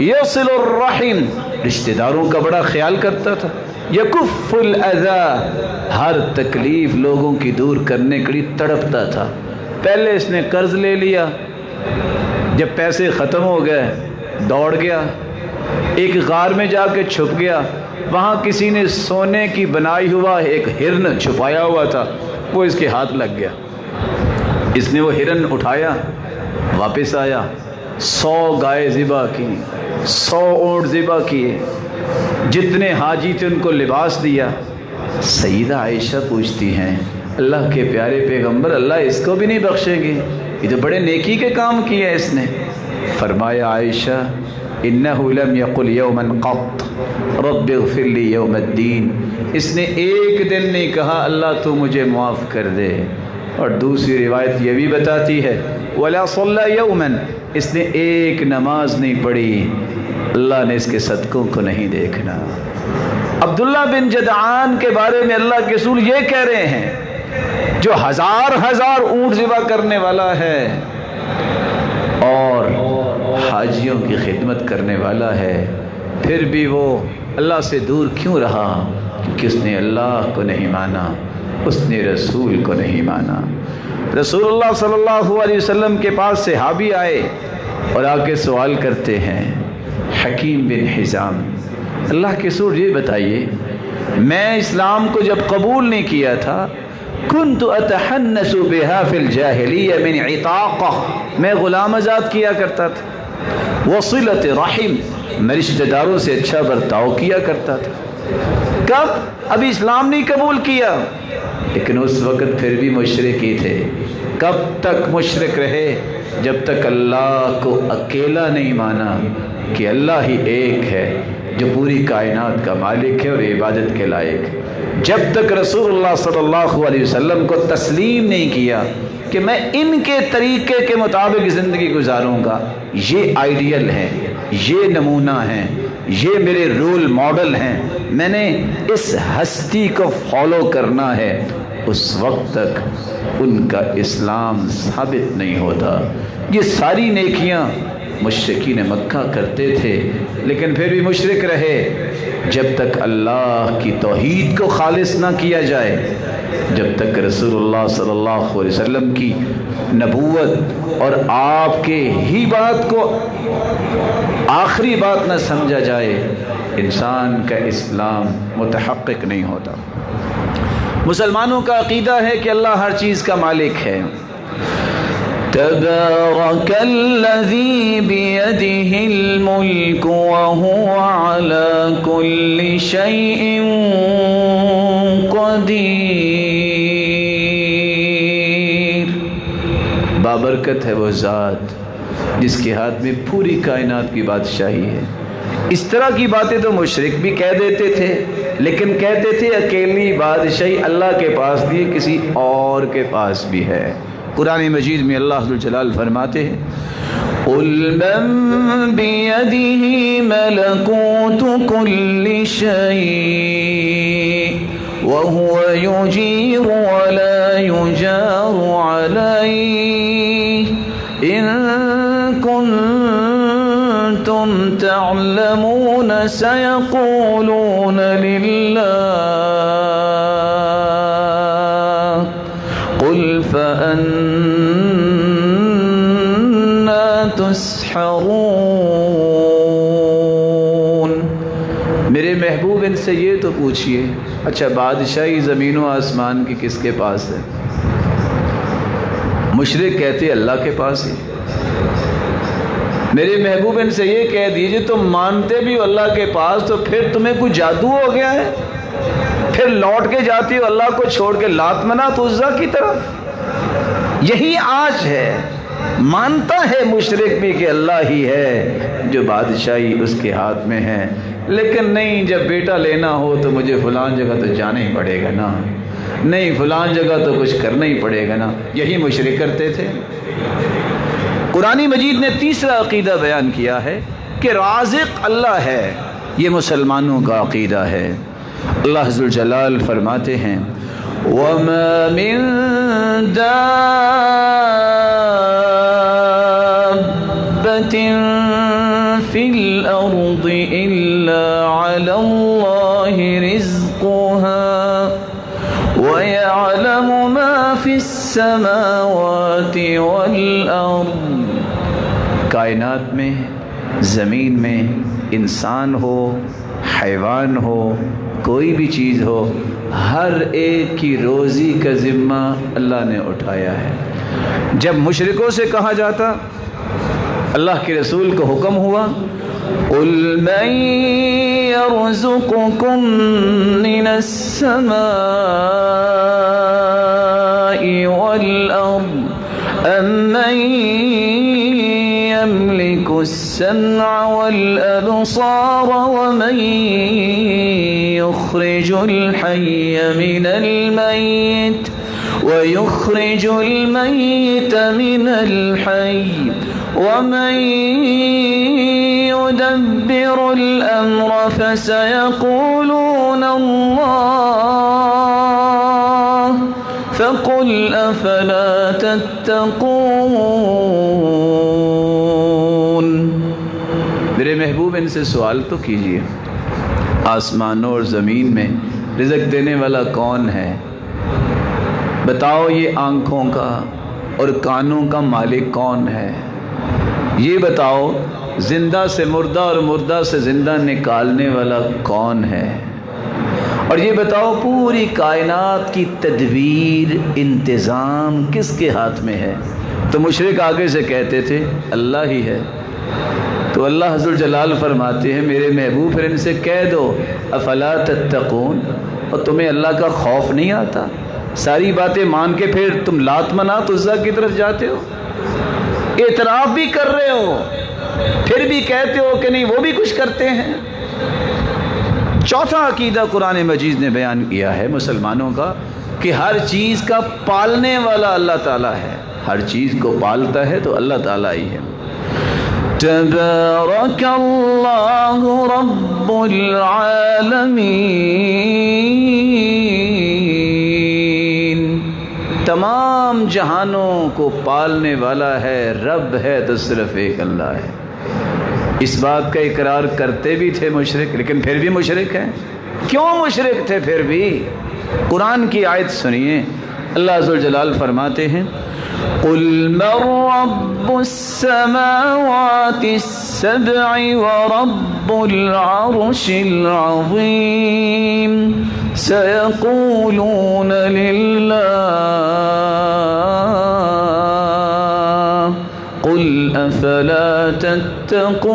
یصل الرحم، رشتہ داروں کا بڑا خیال کرتا تھا، یکف الاذی، ہر تکلیف لوگوں کی دور کرنے کے لیے تڑپتا تھا۔ پہلے اس نے قرض لے لیا، جب پیسے ختم ہو گئے دوڑ گیا، ایک غار میں جا کے چھپ گیا، وہاں کسی نے سونے کی بنائی ہوا ایک ہرن چھپایا ہوا تھا، وہ اس کے ہاتھ لگ گیا، اس نے وہ ہرن اٹھایا، واپس آیا، 100 گائے ذبح کی، 100 اونٹ ذبح کیے، جتنے حاجی تھے ان کو لباس دیا۔ سیدہ عائشہ پوچھتی ہیں اللہ کے پیارے پیغمبر، اللہ اس کو بھی نہیں بخشیں گے؟ یہ تو بڑے نیکی کے کام کیا ہے اس نے۔ فرمایا عائشہ انہ لم یقل یوما قط رب اغفر لی یوم الدین، اس نے ایک دن نہیں کہا اللہ تو مجھے معاف کر دے۔ اور دوسری روایت یہ بھی بتاتی ہے ولا صلی یوما، اس نے ایک نماز نہیں پڑھی، اللہ نے اس کے صدقوں کو نہیں دیکھنا۔ عبداللہ بن جدعان کے بارے میں اللہ کے رسول یہ کہہ رہے ہیں جو ہزار اونٹ ذبح کرنے والا ہے اور حاجیوں کی خدمت کرنے والا ہے، پھر بھی وہ اللہ سے دور کیوں رہا؟ کیونکہ اس نے اللہ کو نہیں مانا، اس نے رسول کو نہیں مانا۔ رسول اللہ صلی اللہ علیہ وسلم کے پاس صحابی آئے اور آ کے سوال کرتے ہیں حکیم بن حزام، اللہ کے رسول یہ بتائیے میں اسلام کو جب قبول نہیں کیا تھا کنت اتحنس بها فی الجاہلیہ من عطاقہ، میں غلام آزاد کیا کرتا تھا، وصلت رحم، میں رشتہ داروں سے اچھا برتاؤ کیا کرتا تھا۔ کب؟ ابھی اسلام نہیں قبول کیا، لیکن اس وقت پھر بھی مشرک ہی تھے۔ کب تک مشرک رہے؟ جب تک اللہ کو اکیلا نہیں مانا کہ اللہ ہی ایک ہے جو پوری کائنات کا مالک ہے اور عبادت کے لائق ہے۔ جب تک رسول اللہ صلی اللہ علیہ وسلم کو تسلیم نہیں کیا کہ میں ان کے طریقے کے مطابق زندگی گزاروں گا، یہ آئیڈیل ہے، یہ نمونہ ہے، یہ میرے رول ماڈل ہیں، میں نے اس ہستی کو فالو کرنا ہے، اس وقت تک ان کا اسلام ثابت نہیں ہوتا۔ یہ ساری نیکیاں مشرکین مکہ کرتے تھے لیکن پھر بھی مشرک رہے جب تک اللہ کی توحید کو خالص نہ کیا جائے، جب تک رسول اللہ صلی اللہ علیہ وسلم کی نبوت اور آپ کے ہی بات کو آخری بات نہ سمجھا جائے، انسان کا اسلام متحقق نہیں ہوتا۔ مسلمانوں کا عقیدہ ہے کہ اللہ ہر چیز کا مالک ہے۔ تبارک الذی بیدہ الملک وہو علی کل شیء قدیر۔ بابرکت ہے وہ ذات جس کے ہاتھ میں پوری کائنات کی بادشاہی ہے۔ اس طرح کی باتیں تو مشرک بھی کہہ دیتے تھے، لیکن کہتے تھے اکیلی بادشاہی اللہ کے پاس نہیں، کسی اور کے پاس بھی ہے۔ قرآن مجید میں اللہ ذو الجلال فرماتے ہیں قُلْ مَن بِيَدِهِ مَلَكُوتُ كُلِّ شَيْءٍ وَهُوَ يُجِيرُ وَلَا يُجَارُ عَلَيْهِ إِن كُنتُمْ تَعْلَمُونَ سَيَقُولُونَ لِلَّهِ قُلْ فَأَنَّى تُسْحَرُونَ۔ میرے محبوب ان سے یہ تو پوچھئے، اچھا بادشاہی زمین و آسمان کی کس کے پاس ہے؟ مشرک کہتے اللہ کے پاس ہے۔ میرے محبوب ان سے یہ کہہ دیجئے تم مانتے بھی ہو اللہ کے پاس، تو پھر تمہیں کوئی جادو ہو گیا ہے؟ پھر لوٹ کے جاتی ہو اللہ کو چھوڑ کے لات منات عزا کی طرف؟ یہی آج ہے، مانتا ہے مشرک بھی کہ اللہ ہی ہے جو بادشاہی اس کے ہاتھ میں ہے، لیکن نہیں جب بیٹا لینا ہو تو مجھے فلان جگہ تو جانا ہی پڑے گا نا، نہیں فلان جگہ تو کچھ کرنا ہی پڑے گا نا۔ یہی مشرک کرتے تھے۔ قرآن مجید نے تیسرا عقیدہ بیان کیا ہے کہ رازق اللہ ہے، یہ مسلمانوں کا عقیدہ ہے۔ اللہ ذو الجلال فرماتے ہیں وَمَا مِن دَابَّةٍ فِي الْأَرْضِ إِلَّا عَلَى اللَّهِ رِزْقُهَا وَيَعْلَمُ مَا فِي السَّمَاوَاتِ وَالْأَرْضِ۔ کائنات میں، زمین میں، انسان ہو، حیوان ہو، کوئی بھی چیز ہو، ہر ایک کی روزی کا ذمہ اللہ نے اٹھایا ہے۔ جب مشرکوں سے کہا جاتا، اللہ کے رسول کو حکم ہوا قُلْ مَن يَرْزُقُكُم مِّنَ السَّمَاءِ وَالْأَرْضِ أَمَّن يَمْلِكُ السَّمْعَ وَالْأَبْصَارَ وَمَن يُخْرِجُ الْحَيَّ مِنَ الْمَيِّتِ وَيُخْرِجُ الْمَيِّتَ مِنَ الْحَيِّ وَمَن يُدَبِّرُ الْأَمْرَ فَسَيَقُولُونَ اللَّهُ فَقُلْ أَفَلَا تَتَّقُونَ۔ میرے محبوب ان سے سوال تو کیجئے، آسمانوں اور زمین میں رزق دینے والا کون ہے؟ بتاؤ یہ آنکھوں کا اور کانوں کا مالک کون ہے؟ یہ بتاؤ زندہ سے مردہ اور مردہ سے زندہ نکالنے والا کون ہے؟ اور یہ بتاؤ پوری کائنات کی تدبیر، انتظام کس کے ہاتھ میں ہے؟ تو مشرک آگے سے کہتے تھے اللہ ہی ہے۔ تو اللہ ذو الجلال فرماتے ہیں میرے محبوب پھر ان سے کہہ دو افلا تتقون، اور تمہیں اللہ کا خوف نہیں آتا؟ ساری باتیں مان کے پھر تم لات منات عزا کی طرف جاتے ہو، اعتراف بھی کر رہے ہو، پھر بھی کہتے ہو کہ نہیں وہ بھی کچھ کرتے ہیں۔ چوتھا عقیدہ قرآن مجید نے بیان کیا ہے مسلمانوں کا کہ ہر چیز کا پالنے والا اللہ تعالیٰ ہے، ہر چیز کو پالتا ہے تو اللہ تعالیٰ ہی ہے۔ تبارک اللہ رب العالمین، تمام جہانوں کو پالنے والا ہے، رب ہے تو صرف ایک اللہ ہے۔ اس بات کا اقرار کرتے بھی تھے مشرک، لیکن پھر بھی مشرک ہیں۔ کیوں مشرک تھے پھر بھی؟ قرآن کی آیت سنیے، اللہ ذو الجلال فرماتے ہیں قُلْ مَن رَّبُّ السَّمَاوَاتِ السَّبْعِ وَرَبُّ الْعَرْشِ الْعَظِيمِ سَيَقُولُونَ لِلَّهِ قُلْ أَفَلَا تَتَّقُونَ۔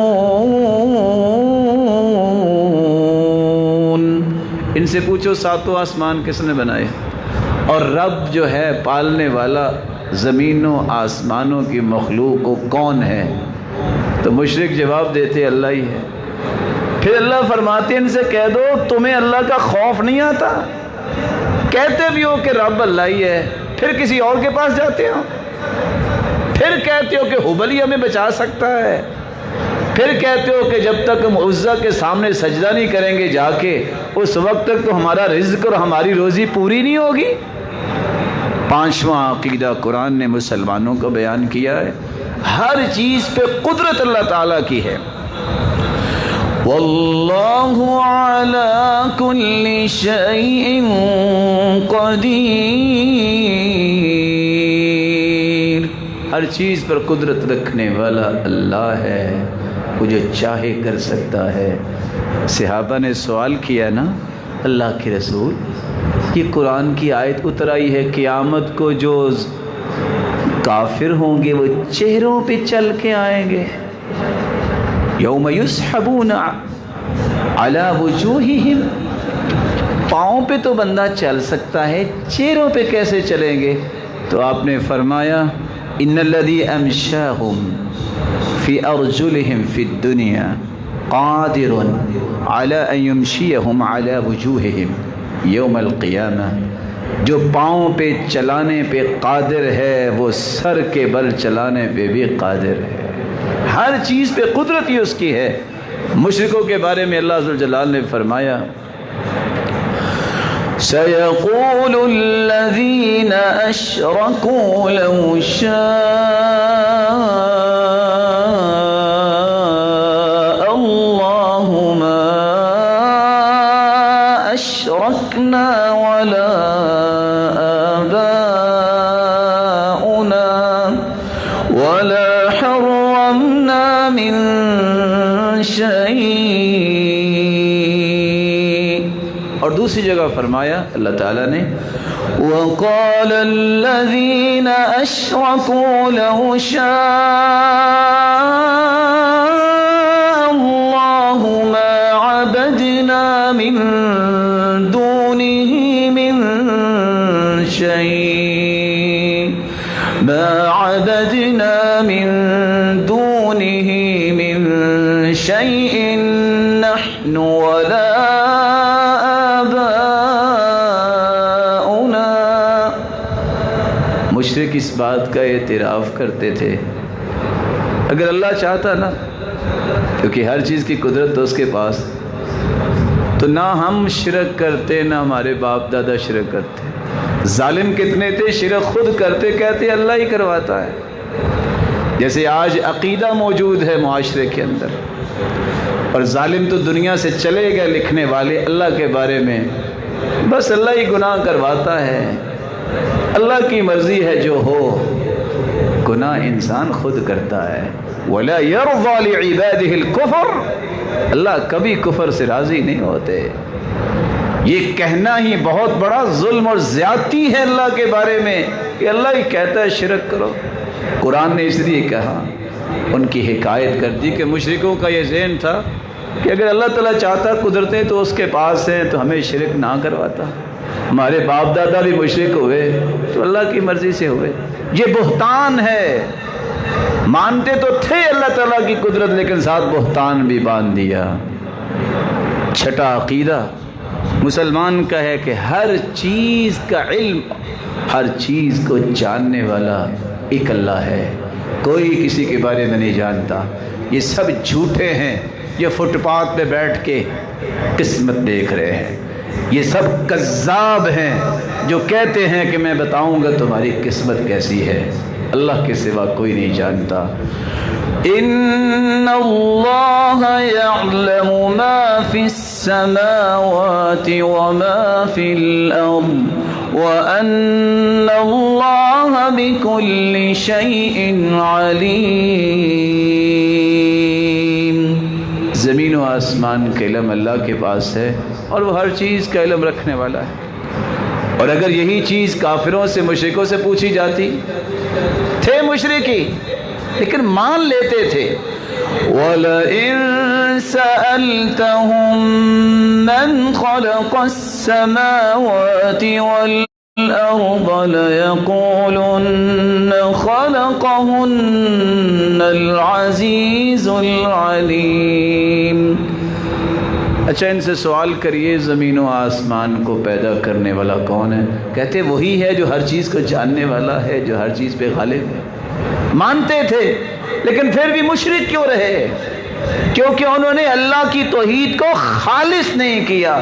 ان سے پوچھو ساتوں آسمان کس نے بنائے؟ اور رب جو ہے پالنے والا زمینوں آسمانوں کی مخلوق کو کون ہے؟ تو مشرک جواب دیتے اللہ ہی ہے۔ پھر اللہ فرماتے ان سے کہہ دو تمہیں اللہ کا خوف نہیں آتا؟ کہتے بھی ہو کہ رب اللہ ہی ہے، پھر کسی اور کے پاس جاتے ہو، پھر کہتے ہو کہ ہبل ہی ہمیں بچا سکتا ہے، پھر کہتے ہو کہ جب تک ہم عزا کے سامنے سجدہ نہیں کریں گے جا کے اس وقت تک تو ہمارا رزق اور ہماری روزی پوری نہیں ہوگی۔ پانچواں عقیدہ قرآن نے مسلمانوں کو بیان کیا ہے، ہر چیز پہ قدرت اللہ تعالیٰ کی ہے۔ واللہ علی کل شیء قدیر، ہر چیز پر قدرت رکھنے والا اللہ ہے، وہ جو چاہے کر سکتا ہے۔ صحابہ نے سوال کیا نا اللہ کے رسول، یہ قرآن کی آیت اتر آئی ہے قیامت کو جو کافر ہوں گے وہ چہروں پہ چل کے آئیں گے، یوم یسحبون علی وجوہہم، پاؤں پہ تو بندہ چل سکتا ہے، چہروں پہ کیسے چلیں گے؟ تو آپ نے فرمایا ان الذی امشاہم فی ارجلہم فی الدنیا قادر علی ان یمشیہم علی وجوہہم یوم القیامہ، جو پاؤں پہ چلانے پہ قادر ہے وہ سر کے بل چلانے پہ بھی قادر ہے۔ ہر چیز پہ قدرت ہی اس کی ہے۔ مشرکوں کے بارے میں اللہ عز و جلال نے فرمایا سَيَقُولُ الَّذِينَ أَشْرَكُوا لَوْ شَاءَ اللَّهُ مَا أَشْرَكْنَا وَلَا آبَاؤُنَا وَلَا حَرَّمْنَا مِن شَيْءٍ۔ اور دوسری جگہ فرمایا اللہ تعالیٰ نے وَقَالَ الَّذِينَ أَشْرَكُوا لَوْ شَاءَ اللَّهُ مَا عَبَدْنَا مِن دُونِهِ مِن شَيْءٍ مَا عَبَدْنَا مِن دُونِهِ مِن شَيْءٍ نَحْنُ وَلَا مشرک اس بات کا اعتراف کرتے تھے اگر اللہ چاہتا نا، کیونکہ ہر چیز کی قدرت تو اس کے پاس، تو نہ ہم شرک کرتے نہ ہمارے باپ دادا شرک کرتے۔ ظالم کتنے تھے، شرک خود کرتے، کہتے اللہ ہی کرواتا ہے۔ جیسے آج عقیدہ موجود ہے معاشرے کے اندر، اور ظالم تو دنیا سے چلے گئے لکھنے والے اللہ کے بارے میں، بس اللہ ہی گناہ کرواتا ہے، اللہ کی مرضی ہے جو ہو، گناہ انسان خود کرتا ہے۔ وَلَا يَرْضَى لِعِبَادِهِ الْكُفْرَ، اللہ کبھی کفر سے راضی نہیں ہوتے۔ یہ کہنا ہی بہت بڑا ظلم اور زیادتی ہے اللہ کے بارے میں کہ اللہ ہی کہتا ہے شرک کرو۔ قرآن نے اس لیے کہا، ان کی حکایت کر دی کہ مشرکوں کا یہ ذہن تھا کہ اگر اللہ تعالیٰ چاہتا قدرتیں تو اس کے پاس ہیں تو ہمیں شرک نہ کرواتا، ہمارے باپ دادا بھی مشرک ہوئے تو اللہ کی مرضی سے ہوئے۔ یہ بہتان ہے، مانتے تو تھے اللہ تعالیٰ کی قدرت لیکن ساتھ بہتان بھی باندھ دیا۔ چھٹا عقیدہ مسلمان کا ہے کہ ہر چیز کا علم، ہر چیز کو جاننے والا ایک اللہ ہے، کوئی کسی کے بارے میں نہیں جانتا۔ یہ سب جھوٹے ہیں، یہ فٹ پاتھ پہ بیٹھ کے قسمت دیکھ رہے ہیں، یہ سب کذاب ہیں جو کہتے ہیں کہ میں بتاؤں گا تمہاری قسمت کیسی ہے۔ اللہ کے سوا کوئی نہیں جانتا۔ ان اللہ یعلم ما فی السماوات وما فی الارض وان اللہ بکل شیء علیم۔ زمین و آسمان کا علم اللہ کے پاس ہے اور وہ ہر چیز کا علم رکھنے والا ہے۔ اور اگر یہی چیز کافروں سے مشرکوں سے پوچھی جاتی، تھے مشرکی لیکن مان لیتے تھے، وَلَئِن سَأَلْتَهُم مَّنْ خَلَقَ السَّمَاوَاتِ وَالْأَرْضَ الأرض ليقولن خلقهن العزيز العليم۔ اچھا ان سے سوال کریے زمین و آسمان کو پیدا کرنے والا کون ہے؟ کہتے وہی ہے جو ہر چیز کو جاننے والا ہے، جو ہر چیز پہ غالب ہے۔ مانتے تھے لیکن پھر بھی مشرک کیوں رہے؟ کیونکہ انہوں نے اللہ کی توحید کو خالص نہیں کیا،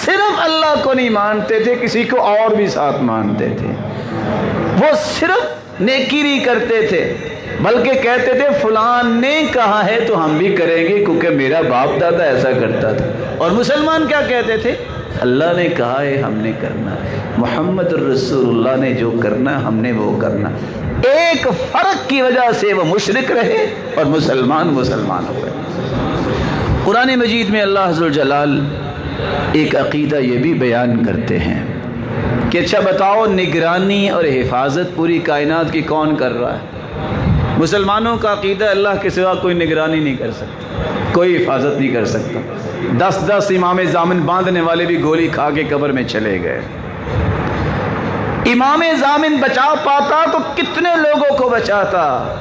صرف اللہ کو نہیں مانتے تھے، کسی کو اور بھی ساتھ مانتے تھے۔ وہ صرف نیکی نہیں کرتے تھے بلکہ کہتے تھے فلان نے کہا ہے تو ہم بھی کریں گے کیونکہ میرا باپ دادا ایسا کرتا تھا۔ اور مسلمان کیا کہتے تھے؟ اللہ نے کہا ہے ہم نے کرنا ہے، محمد الرسول اللہ نے جو کرنا ہے ہم نے وہ کرنا۔ ایک فرق کی وجہ سے وہ مشرک رہے اور مسلمان ہوئے۔ قرآن مجید میں اللہ عز و جلال ایک عقیدہ یہ بھی بیان کرتے ہیں کہ اچھا بتاؤ نگرانی اور حفاظت پوری کائنات کی کون کر رہا ہے؟ مسلمانوں کا عقیدہ اللہ کے سوا کوئی نگرانی نہیں کر سکتا، کوئی حفاظت نہیں کر سکتا۔ 10 امام ضامن باندھنے والے بھی گولی کھا کے قبر میں چلے گئے۔ امام ضامن بچا پاتا تو کتنے لوگوں کو بچاتا؟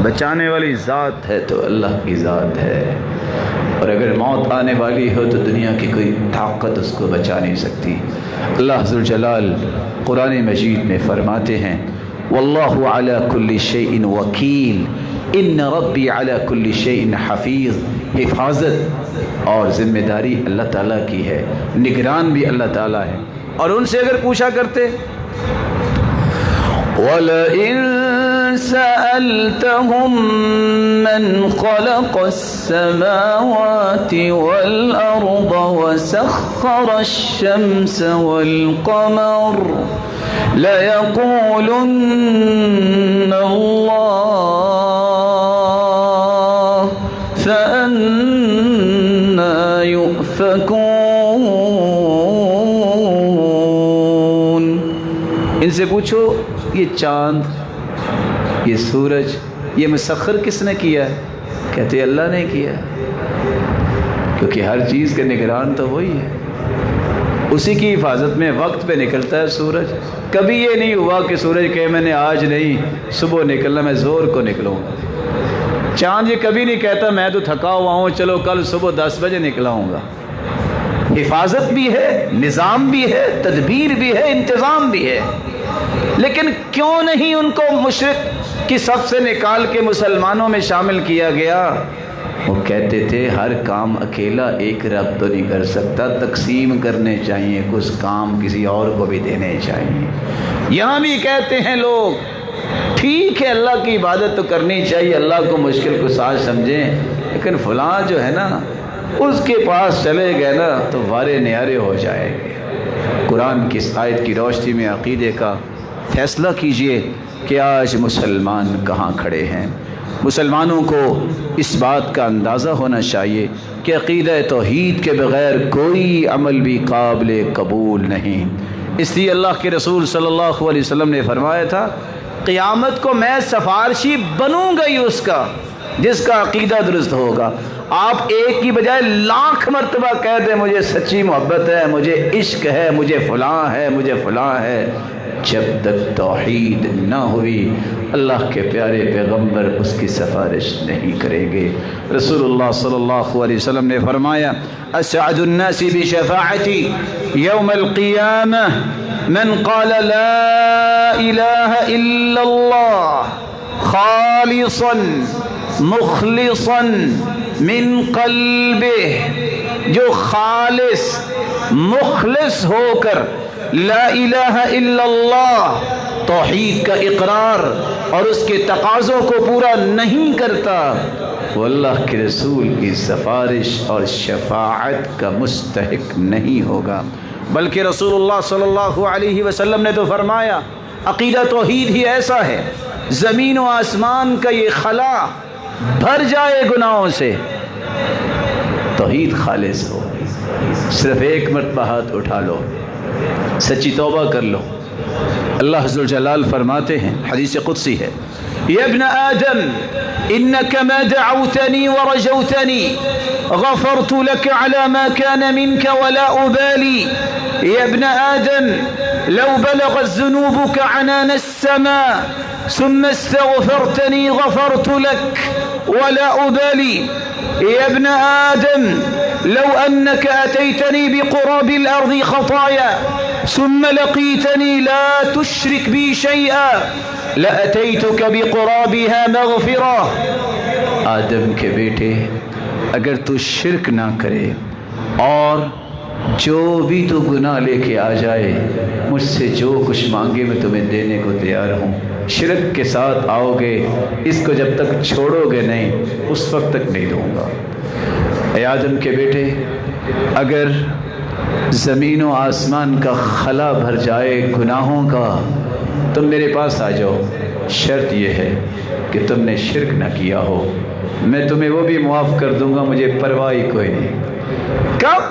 بچانے والی ذات ہے تو اللہ کی ذات ہے، اور اگر موت آنے والی ہو تو دنیا کی کوئی طاقت اس کو بچا نہیں سکتی۔ اللہ عز و جلال قرآن مجید میں فرماتے ہیں واللہ علی کل شیء وکیل ان ربی علی کل شیء حفیظ۔ حفاظت اور ذمہ داری اللہ تعالیٰ کی ہے، نگران بھی اللہ تعالیٰ ہے۔ اور ان سے اگر پوچھا کرتے وَلَئِن سَأَلْتَهُم مَّنْ خَلَقَ السَّمَاوَاتِ وَالْأَرْضَ وَسَخَّرَ الشَّمْسَ وَالْقَمَرَ لَيَقُولُنَّ اللَّهُ فَأَنَّى يُؤْفَكُونَ۔ ان سے پوچھو یہ چاند، یہ سورج، یہ مسخر کس نے کیا ہے؟ کہتے اللہ نے کیا، کیونکہ ہر چیز کے نگران تو وہی ہے، اسی کی حفاظت میں وقت پہ نکلتا ہے سورج۔ کبھی یہ نہیں ہوا کہ سورج کہے میں نے آج نہیں صبح نکلنا، میں زور کو نکلوں گا۔ چاند یہ کبھی نہیں کہتا میں تو تھکا ہوا ہوں چلو کل صبح 10 بجے نکلاؤں گا۔ حفاظت بھی ہے، نظام بھی ہے، تدبیر بھی ہے، انتظام بھی ہے۔ لیکن کیوں نہیں ان کو مشرک کی صف سے نکال کے مسلمانوں میں شامل کیا گیا؟ وہ کہتے تھے ہر کام اکیلا ایک رب تو نہیں کر سکتا، تقسیم کرنے چاہیے، کچھ کام کسی اور کو بھی دینے چاہیے۔ یہاں بھی کہتے ہیں لوگ ٹھیک ہے اللہ کی عبادت تو کرنی چاہیے، اللہ کو مشکل کو ساز سمجھیں، لیکن فلاں جو ہے نا اس کے پاس چلے گئے نا تو وارے نیارے ہو جائیں گے۔ قرآن کی اس آیت کی روشنی میں عقیدے کا فیصلہ کیجئے کہ آج مسلمان کہاں کھڑے ہیں۔ مسلمانوں کو اس بات کا اندازہ ہونا چاہیے کہ عقیدہ توحید کے بغیر کوئی عمل بھی قابل قبول نہیں۔ اس لیے اللہ کے رسول صلی اللہ علیہ وسلم نے فرمایا تھا قیامت کو میں سفارشی بنوں گا ہی اس کا جس کا عقیدہ درست ہوگا۔ آپ ایک کی بجائے لاکھ مرتبہ کہہ دیں مجھے سچی محبت ہے، مجھے عشق ہے، مجھے فلاں ہے، مجھے فلاں ہے، جب تک توحید نہ ہوئی اللہ کے پیارے پیغمبر اس کی سفارش نہیں کریں گے۔ رسول اللہ صلی اللہ علیہ وسلم نے فرمایا اسعد الناس بشفاعتی یوم القیامہ من قال لا الہ الا اللہ خالصا مخلصا من قلبه، جو خالص مخلص ہو کر لا الہ الا اللہ توحید کا اقرار اور اس کے تقاضوں کو پورا نہیں کرتا، وہ اللہ کے رسول کی سفارش اور شفاعت کا مستحق نہیں ہوگا۔ بلکہ رسول اللہ صلی اللہ علیہ وسلم نے تو فرمایا عقیدہ توحید ہی ایسا ہے زمین و آسمان کا یہ خلا بھر جائے گناہوں سے، توحید خالص ہو، صرف ایک مرتبہ ہاتھ اٹھا لو، سچی توبہ کر لو۔ اللہ عز و جلال فرماتے ہیں، حدیث قدسی ہے، یا ابن آدم انك ما دعوتني ورجوتني غفرت لك على ما كان منك ولا أبالي۔ یا ابن آدم لو بلغت ذنوبك عنان السماء ثم استغفرتني غفرت لك ولا أبالي. يا ابن آدم لو أنك أتيتني بقراب الأرض خطايا ثم لقيتني لا تشرك بي شيئا لأتيتك بقرابها مغفرة. آدم کے بیٹے اگر تو شرک نہ کرے اور جو بھی تو گناہ لے کے آ جائے مجھ سے جو کچھ مانگے میں تمہیں دینے کو تیار ہوں. شرک کے ساتھ آؤ گے اس کو جب تک چھوڑو گے نہیں اس وقت تک نہیں دوں گا. اے آدم کے بیٹے اگر زمین و آسمان کا خلا بھر جائے گناہوں کا تم میرے پاس آ جاؤ. شرط یہ ہے کہ تم نے شرک نہ کیا ہو. میں تمہیں وہ بھی معاف کر دوں گا, مجھے پرواہ کوئی نہیں. کب؟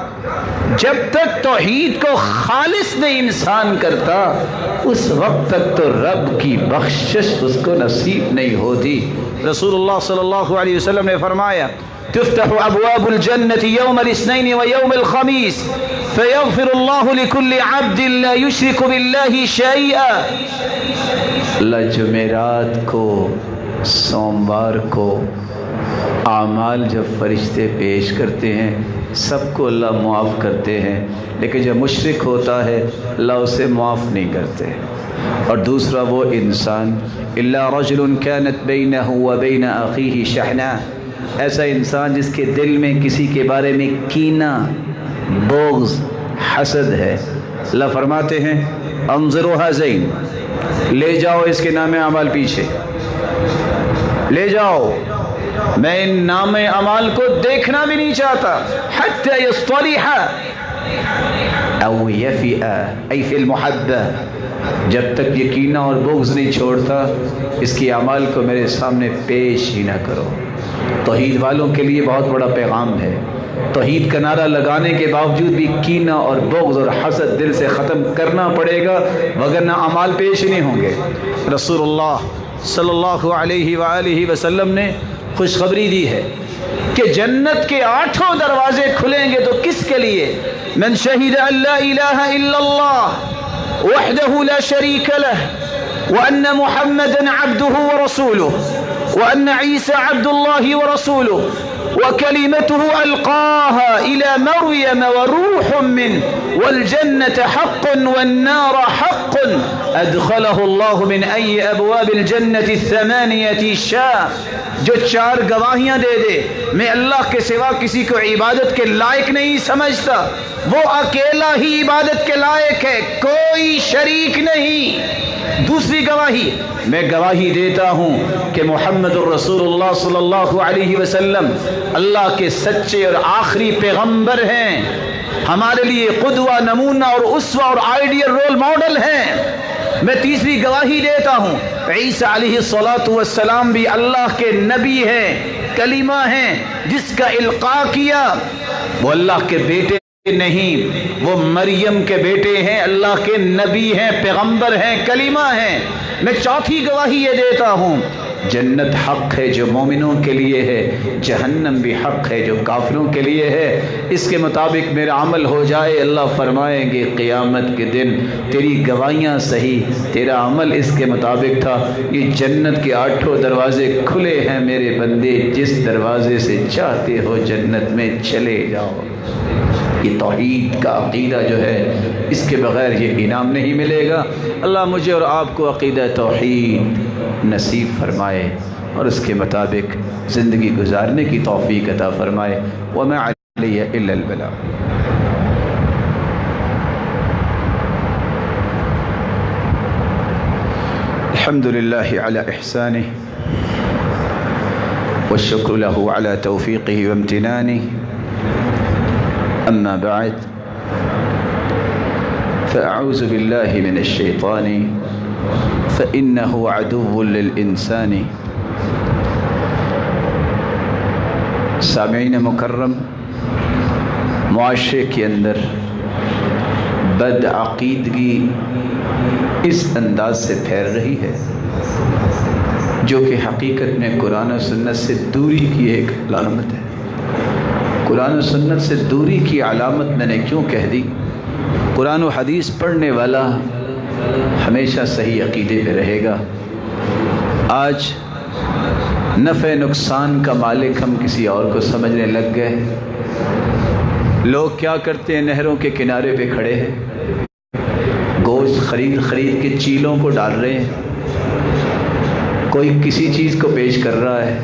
جب تک توحید کو خالص نہیں انسان کرتا اس وقت تک تو رب کی بخشش اس کو نصیب نہیں ہوتی. رسول اللہ صلی اللہ علیہ وسلم نے فرمایا تفتح ابواب الجنة يوم الاثنين ويوم الخميس فيغفر الله لكل عبد لا يشرك بالله شيئا. اللہ جمعرات کو سوموار کو اعمال جب فرشتے پیش کرتے ہیں سب کو اللہ معاف کرتے ہیں, لیکن جب مشرک ہوتا ہے اللہ اسے معاف نہیں کرتے. اور دوسرا وہ انسان الا رجل كانت بينه وبين اخيه شحناء, ایسا انسان جس کے دل میں کسی کے بارے میں کینہ, بغض, حسد ہے. اللہ فرماتے ہیں انظروا هذين, لے جاؤ اس کے نام اعمال پیچھے لے جاؤ, میں ان نام اعمال کو دیکھنا بھی نہیں چاہتا. حتى يصطلح او يفئ اي في المحبة, جب تک یقینہ اور بغض نہیں چھوڑتا اس کی اعمال کو میرے سامنے پیش ہی نہ کرو. توحید والوں کے لیے بہت بڑا پیغام ہے. توحید کا نعرہ لگانے کے باوجود بھی کینہ اور بغض اور حسد دل سے ختم کرنا پڑے گا وگرنہ اعمال پیش ہی نہیں ہوں گے. رسول اللہ صلی اللہ علیہ وآلہ وسلم نے خوشخبری دی ہے کہ جنت کے 8 دروازے کھلیں گے تو کس کے لیے؟ من شہد ان لا الہ الا اللہ وحدہ لا شریک لہ وان محمدا عبدہ ورسولہ وان عیسی عبد اللہ ورسولہ وكلمته ألقاها إلى مريم وروح منه والجنة حق والنار حق أدخله الله من أي أبواب الجنة 8 شاء. جو 4 گواہیاں دے دے میں اللہ کے سوا کسی کو عبادت کے لائق نہیں سمجھتا, وہ اکیلا ہی عبادت کے لائق ہے, کوئی شریک نہیں. دوسری گواہی میں گواہی دیتا ہوں کہ محمد الرسول اللہ صلی اللہ علیہ وسلم اللہ کے سچے اور آخری پیغمبر ہیں, ہمارے لیے قدوہ, نمونہ اور اسوہ اور آئیڈیل رول ماڈل ہیں. میں تیسری گواہی دیتا ہوں عیسیٰ علیہ السلام بھی اللہ کے نبی ہیں, کلمہ ہیں, جس کا القاء کیا وہ اللہ کے بیٹے نہیں, وہ مریم کے بیٹے ہیں, اللہ کے نبی ہیں, پیغمبر ہیں, کلمہ ہیں. میں چوتھی گواہی یہ دیتا ہوں جنت حق ہے جو مومنوں کے لیے ہے, جہنم بھی حق ہے جو کافروں کے لیے ہے. اس کے مطابق میرا عمل ہو جائے اللہ فرمائیں گے قیامت کے دن تیری گواہیاں صحیح, تیرا عمل اس کے مطابق تھا. یہ جنت کے 8 دروازے کھلے ہیں میرے بندے, جس دروازے سے چاہتے ہو جنت میں چلے جاؤ. یہ توحید کا عقیدہ جو ہے اس کے بغیر یہ انعام نہیں ملے گا. اللہ مجھے اور آپ کو عقیدہ توحید نصیب فرمائے اور اس کے مطابق زندگی گزارنے کی توفیق عطا فرمائے. وما علی الا البلاغ. الحمد للہ علی احسانہ والشکر له علی توفیقہ وامتنانہ. أما بعد فأعوذ بالله من الشيطان فإنه عدو للإنسان. سامعین مکرم, معاشرے کے اندر بد عقیدگی اس انداز سے پھیل رہی ہے جو کہ حقیقت میں قرآن و سنت سے دوری کی ایک علامت ہے. قرآن و سنت سے دوری کی علامت میں نے کیوں کہہ دی؟ قرآن و حدیث پڑھنے والا ہمیشہ صحیح عقیدے پہ رہے گا۔ آج نفع نقصان کا مالک ہم کسی اور کو سمجھنے لگ گئے۔ لوگ کیا کرتے ہیں، نہروں کے کنارے پہ کھڑے ہیں، گوشت خرید کے چیلوں کو ڈال رہے ہیں۔ کوئی کسی چیز کو پیش کر رہا ہے،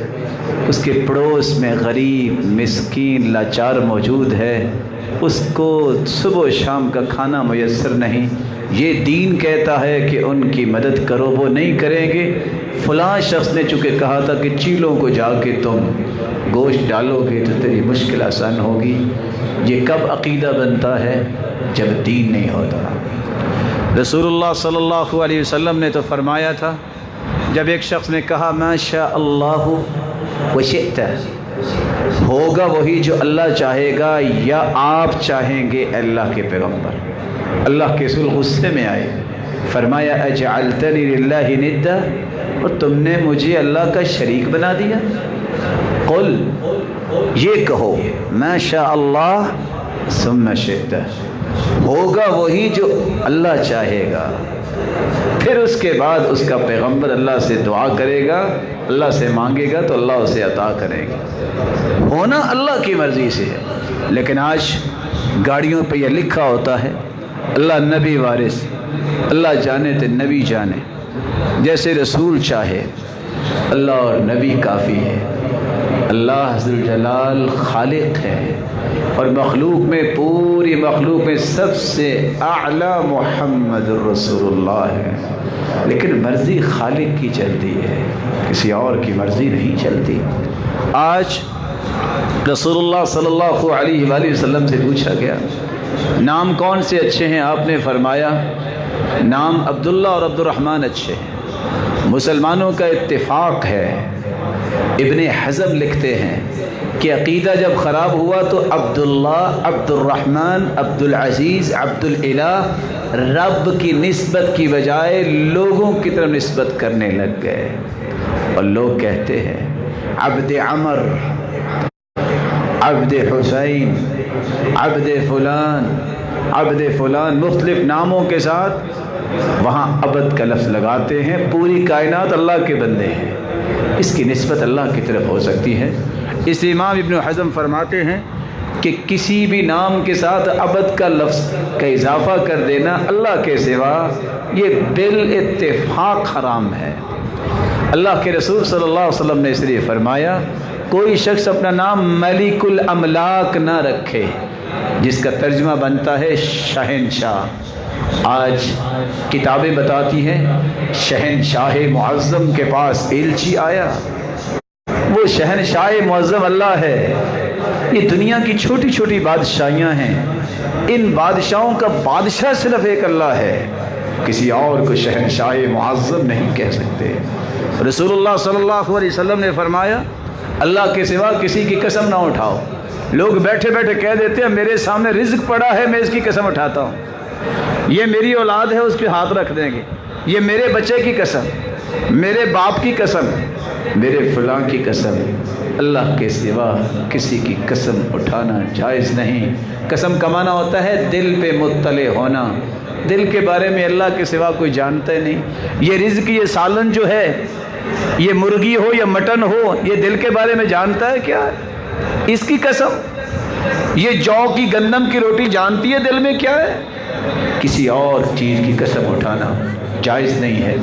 اس کے پڑوس میں غریب مسکین لاچار موجود ہے، اس کو صبح و شام کا کھانا میسر نہیں۔ یہ دین کہتا ہے کہ ان کی مدد کرو، وہ نہیں کریں گے۔ فلاں شخص نے چونکہ کہا تھا کہ چیلوں کو جا کے تم گوشت ڈالو گے تو تیری مشکل آسان ہوگی۔ یہ کب عقیدہ بنتا ہے؟ جب دین نہیں ہوتا۔ رسول اللہ صلی اللہ علیہ وسلم نے تو فرمایا تھا، جب ایک شخص نے کہا ما شاء اللہ وشئت، ہوگا وہی جو اللہ چاہے گا یا آپ چاہیں گے۔ اللہ کے پیغمبر، اللہ کے رسول غصے میں آئے، فرمایا اجعلتنی للہ ندا، اور تم نے مجھے اللہ کا شریک بنا دیا۔ قل، یہ کہو ما شاء اللہ ثم شئت، ہوگا وہی جو اللہ چاہے گا۔ پھر اس کے بعد اس کا پیغمبر اللہ سے دعا کرے گا، اللہ سے مانگے گا تو اللہ اسے عطا کرے گا۔ ہونا اللہ کی مرضی سے ہے۔ لیکن آج گاڑیوں پہ یہ لکھا ہوتا ہے اللہ نبی وارث، اللہ جانے تے نبی جانے، جیسے رسول چاہے۔ اللہ اور نبی کافی ہے۔ اللہ ذوالجلال خالق ہے، اور مخلوق میں، پوری مخلوق میں سب سے اعلیٰ محمد رسول اللہ ہے۔ لیکن مرضی خالق کی چلتی ہے، کسی اور کی مرضی نہیں چلتی۔ آج رسول اللہ صلی اللہ علیہ وآلہ وسلم سے پوچھا گیا نام کون سے اچھے ہیں؟ آپ نے فرمایا نام عبداللہ اور عبد الرحمن اچھے ہیں۔ مسلمانوں کا اتفاق ہے، ابن حزم لکھتے ہیں کہ عقیدہ جب خراب ہوا تو عبداللہ، عبد الرحمن، عبد العزیز، عبد الالہ رب کی نسبت کی بجائے لوگوں کی طرف نسبت کرنے لگ گئے، اور لوگ کہتے ہیں عبد عمر، عبد حسین، عبد فلان، عبد فلان، مختلف ناموں کے ساتھ وہاں عبد کا لفظ لگاتے ہیں۔ پوری کائنات اللہ کے بندے ہیں، اس کی نسبت اللہ کی طرف ہو سکتی ہے۔ اس امام ابن حزم فرماتے ہیں کہ کسی بھی نام کے ساتھ عبد کا لفظ کا اضافہ کر دینا اللہ کے سوا یہ بالاتفاق حرام ہے۔ اللہ کے رسول صلی اللہ علیہ وسلم نے اس لیے فرمایا کوئی شخص اپنا نام ملک الاملاک نہ رکھے، جس کا ترجمہ بنتا ہے شہنشاہ۔ آج کتابیں بتاتی ہیں شہنشاہ معظم کے پاس ایلچی آیا، وہ شہنشاہ معظم اللہ ہے۔ یہ دنیا کی چھوٹی چھوٹی بادشاہیاں ہیں، ان بادشاہوں کا بادشاہ صرف ایک اللہ ہے، کسی اور کو شہنشاہ معظم نہیں کہہ سکتے۔ رسول اللہ صلی اللہ علیہ وسلم نے فرمایا اللہ کے سوا کسی کی قسم نہ اٹھاؤ۔ لوگ بیٹھے بیٹھے کہہ دیتے ہیں میرے سامنے رزق پڑا ہے میں اس کی قسم اٹھاتا ہوں، یہ میری اولاد ہے اس پہ ہاتھ رکھ دیں گے، یہ میرے بچے کی قسم، میرے باپ کی قسم، میرے فلاں کی قسم۔ اللہ کے سوا کسی کی قسم اٹھانا جائز نہیں۔ قسم کا معنی ہوتا ہے دل پہ مطلع ہونا، دل کے بارے میں اللہ کے سوا کوئی جانتا ہی نہیں۔ یہ رزق، یہ سالن جو ہے، یہ مرغی ہو یا مٹن ہو، یہ دل کے بارے میں جانتا ہے کیا ہے؟ اس کی قسم۔ یہ جو کی گندم کی روٹی جانتی ہے دل میں کیا ہے؟ کسی اور چیز کی قسم اٹھانا جائز نہیں ہے۔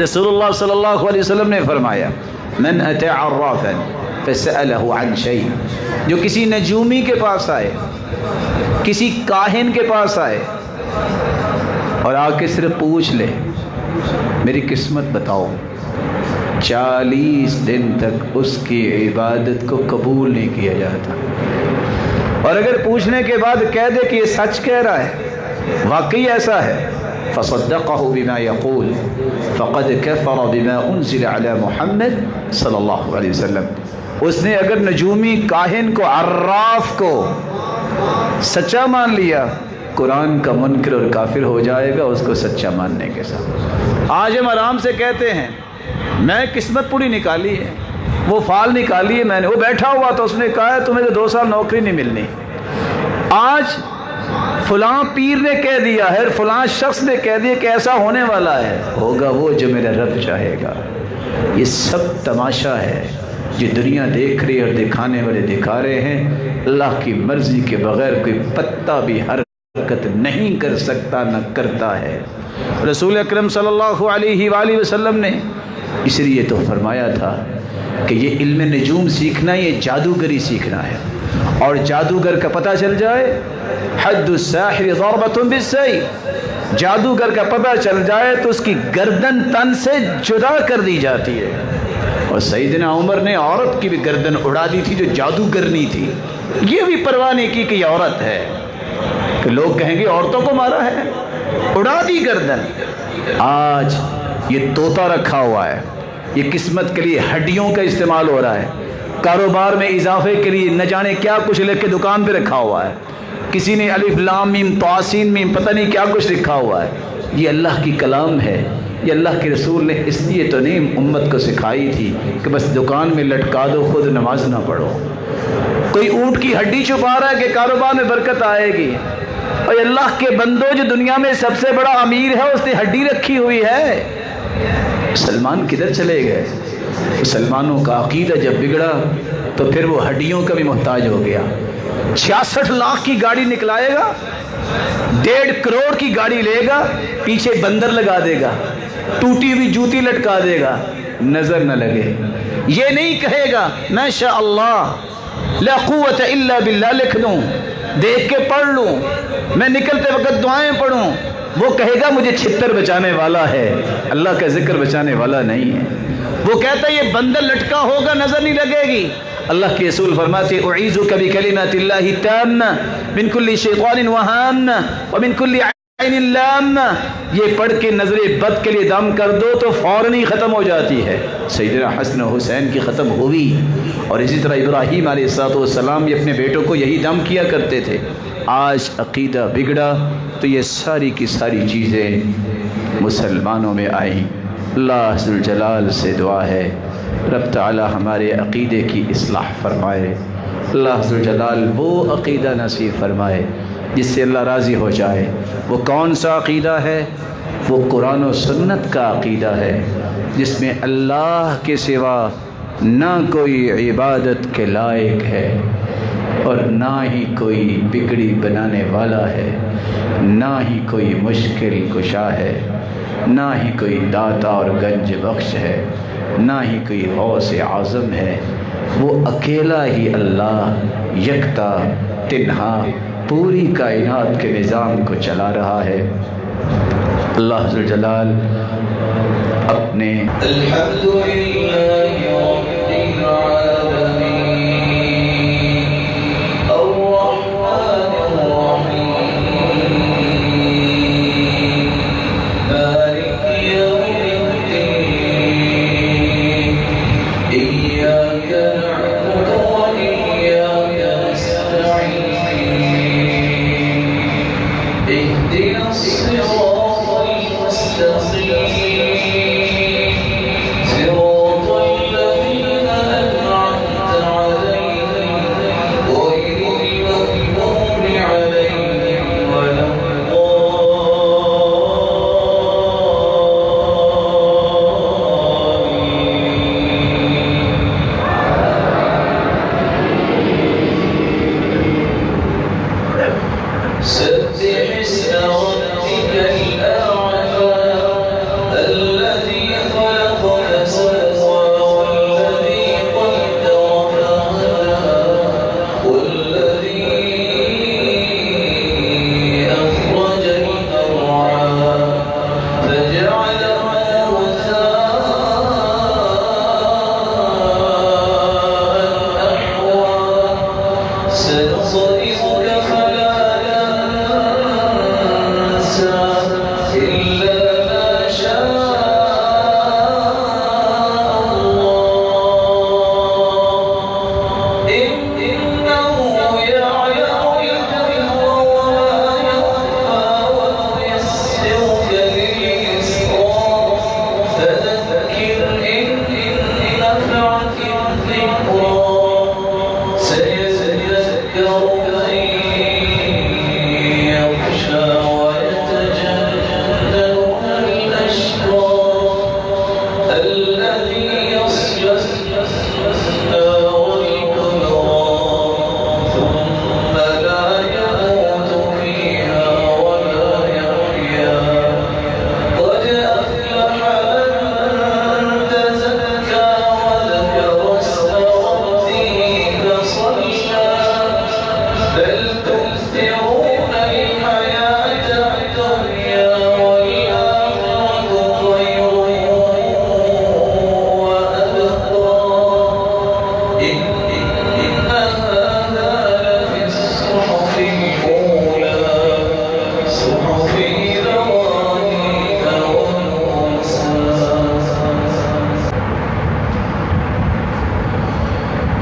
رسول اللہ صلی اللہ علیہ وسلم نے فرمایا من اتى عرافا فسأله عن شيء، جو کسی نجومی کے پاس آئے، کسی کاہن کے پاس آئے اور آ کے صرف پوچھ لے میری قسمت بتاؤ، 40 دن تک اس کی عبادت کو قبول نہیں کیا جاتا۔ اور اگر پوچھنے کے بعد کہہ دے کہ یہ سچ کہہ رہا ہے، واقعی ایسا ہے، فصدقه بما يقول فقد كفر بما انزل على محمد صلی اللہ علیہ وسلم، اس نے اگر نجومی کاہن کو، عراف کو سچا مان لیا، قرآن کا منکر اور کافر ہو جائے گا اس کو سچا ماننے کے ساتھ۔ آج ہم آرام سے کہتے ہیں میں قسمت پوری نکالی ہے، وہ فال نکالی ہے میں نے، وہ بیٹھا ہوا تو اس نے کہا ہے تمہیں تو 2 سال نوکری نہیں ملنی۔ آج فلاں پیر نے کہہ دیا ہے، فلاں شخص نے کہہ دیا کہ ایسا ہونے والا ہے، ہوگا وہ جو میرا رب چاہے گا۔ یہ سب تماشا ہے جو دنیا دیکھ رہی ہے اور دکھانے والے دکھا رہے ہیں۔ اللہ کی مرضی کے بغیر کوئی پتا بھی حرکت نہیں کر سکتا، نہ کرتا ہے۔ رسول اکرم صلی اللہ علیہ وآلہ وسلم نے اس لیے تو فرمایا تھا کہ یہ علم نجوم سیکھنا، یہ جادوگری سیکھنا ہے، اور جادوگر کا پتہ چل جائے، حد الساحر ضربۃ بالسیف، جادوگر کا پتہ چل جائے تو اس کی گردن تن سے جدا کر دی جاتی ہے۔ اور سیدنا عمر نے عورت کی بھی گردن اڑا دی تھی جو جادوگرنی تھی، یہ بھی پرواہ نہیں کی کہ یہ عورت ہے، کہ لوگ کہیں گے عورتوں کو مارا ہے، اڑا دی گردن۔ آج یہ طوطا رکھا ہوا ہے، یہ قسمت کے لیے ہڈیوں کا استعمال ہو رہا ہے، کاروبار میں اضافے کے لیے نہ جانے کیا کچھ لکھ کے دکان پہ رکھا ہوا ہے، کسی نے الف لام میم طاسین میم پتہ نہیں کیا کچھ لکھا ہوا ہے۔ یہ اللہ کی کلام ہے، یہ اللہ کے رسول نے اس لیے تو نہیں امت کو سکھائی تھی کہ بس دکان میں لٹکا دو، خود نماز نہ پڑھو۔ کوئی اونٹ کی ہڈی چھپا رہا ہے کہ کاروبار میں برکت آئے گی، اور اللہ کے بندو جو دنیا میں سب سے بڑا امیر ہے اس نے ہڈی رکھی ہوئی ہے۔ سلمان کدھر چلے گئے؟ مسلمانوں کا عقیدہ جب بگڑا تو پھر وہ ہڈیوں کا بھی محتاج ہو گیا۔ 66 لاکھ کی گاڑی نکلائے گا، 1.5 کروڑ کی گاڑی لے گا، پیچھے بندر لگا دے گا، ٹوٹی ہوئی جوتی لٹکا دے گا، نظر نہ لگے۔ یہ نہیں کہے گا ما شاء اللہ لا قوت الا باللہ لکھ دوں، دیکھ کے پڑھ لوں، میں نکلتے وقت دعائیں پڑھوں۔ وہ کہے گا مجھے چھتر بچانے والا ہے، اللہ کا ذکر بچانے والا نہیں ہے۔ وہ کہتا ہے یہ بندر لٹکا ہوگا، نظر نہیں لگے گی۔ اللہ کے رسول فرماتے اعیذک بکلمات اللہ التامہ من کل شیطان وہامہ ومن کل عین لامہ، یہ پڑھ کے نظر بد کے لیے دم کر دو تو فوراً ہی ختم ہو جاتی ہے۔ سیدنا حسن و حسین کی ختم ہوئی، اور اسی طرح ابراہیم علیہ السلام بھی اپنے بیٹوں کو یہی دم کیا کرتے تھے۔ آج عقیدہ بگڑا تو یہ ساری کی ساری چیزیں مسلمانوں میں آئیں۔ اللہ ذوالجلال سے دعا ہے رب تعالی ہمارے عقیدے کی اصلاح فرمائے، اللہ ذوالجلال وہ عقیدہ نصیب فرمائے جس سے اللہ راضی ہو جائے۔ وہ کون سا عقیدہ ہے؟ وہ قرآن و سنت کا عقیدہ ہے، جس میں اللہ کے سوا نہ کوئی عبادت کے لائق ہے، اور نہ ہی کوئی بگڑی بنانے والا ہے، نہ ہی کوئی مشکل کشا ہے، نہ ہی کوئی داتا اور گنج بخش ہے، نہ ہی کوئی غوث اعظم ہے۔ وہ اکیلا ہی اللہ یکتا تنہا پوری کائنات کے نظام کو چلا رہا ہے۔ اللہ ذوالجلال اپنے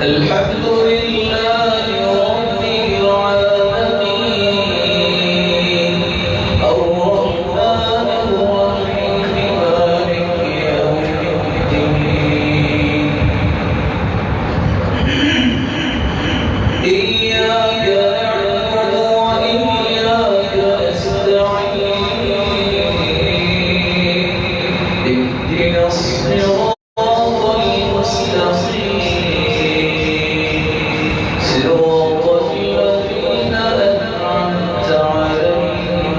الحمد لله رب العالمين الرحمن الرحيم مالك يوم الدين إياك نعبد وإياك نستعين اهدنا الصراط المستقيم صراط الذين أنعمت عليهم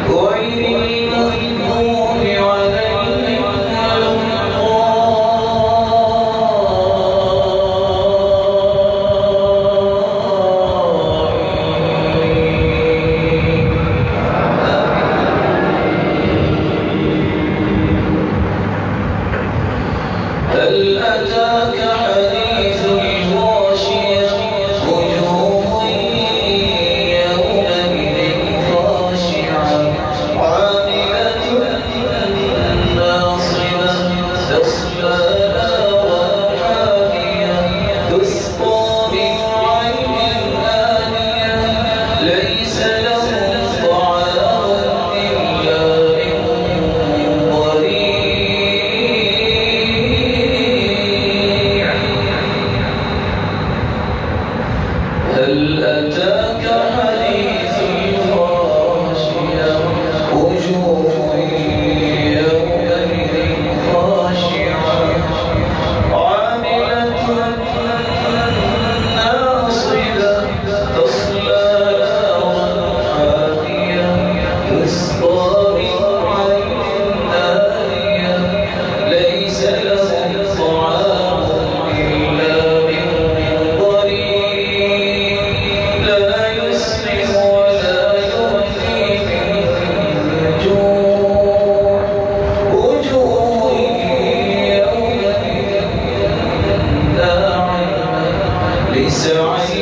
غير المغضوب عليهم ولا هل أتاك حديث الغاشية وجوه يومئذ خاشعة عاملة ناصبة تصلى نارا حامية تسقى من عين آنية ليس لهم طعام إلا من ضريع هل أتاك حديث الغاشية وجوه يومئذ خاشعة عاملة ناصبة تصلى نارا حامية تسقى من عين آنية ليس لهم طعام إلا من ضريع لا يسمن ولا يغني من جوع وجوه يومئذ ناعمة لسعيها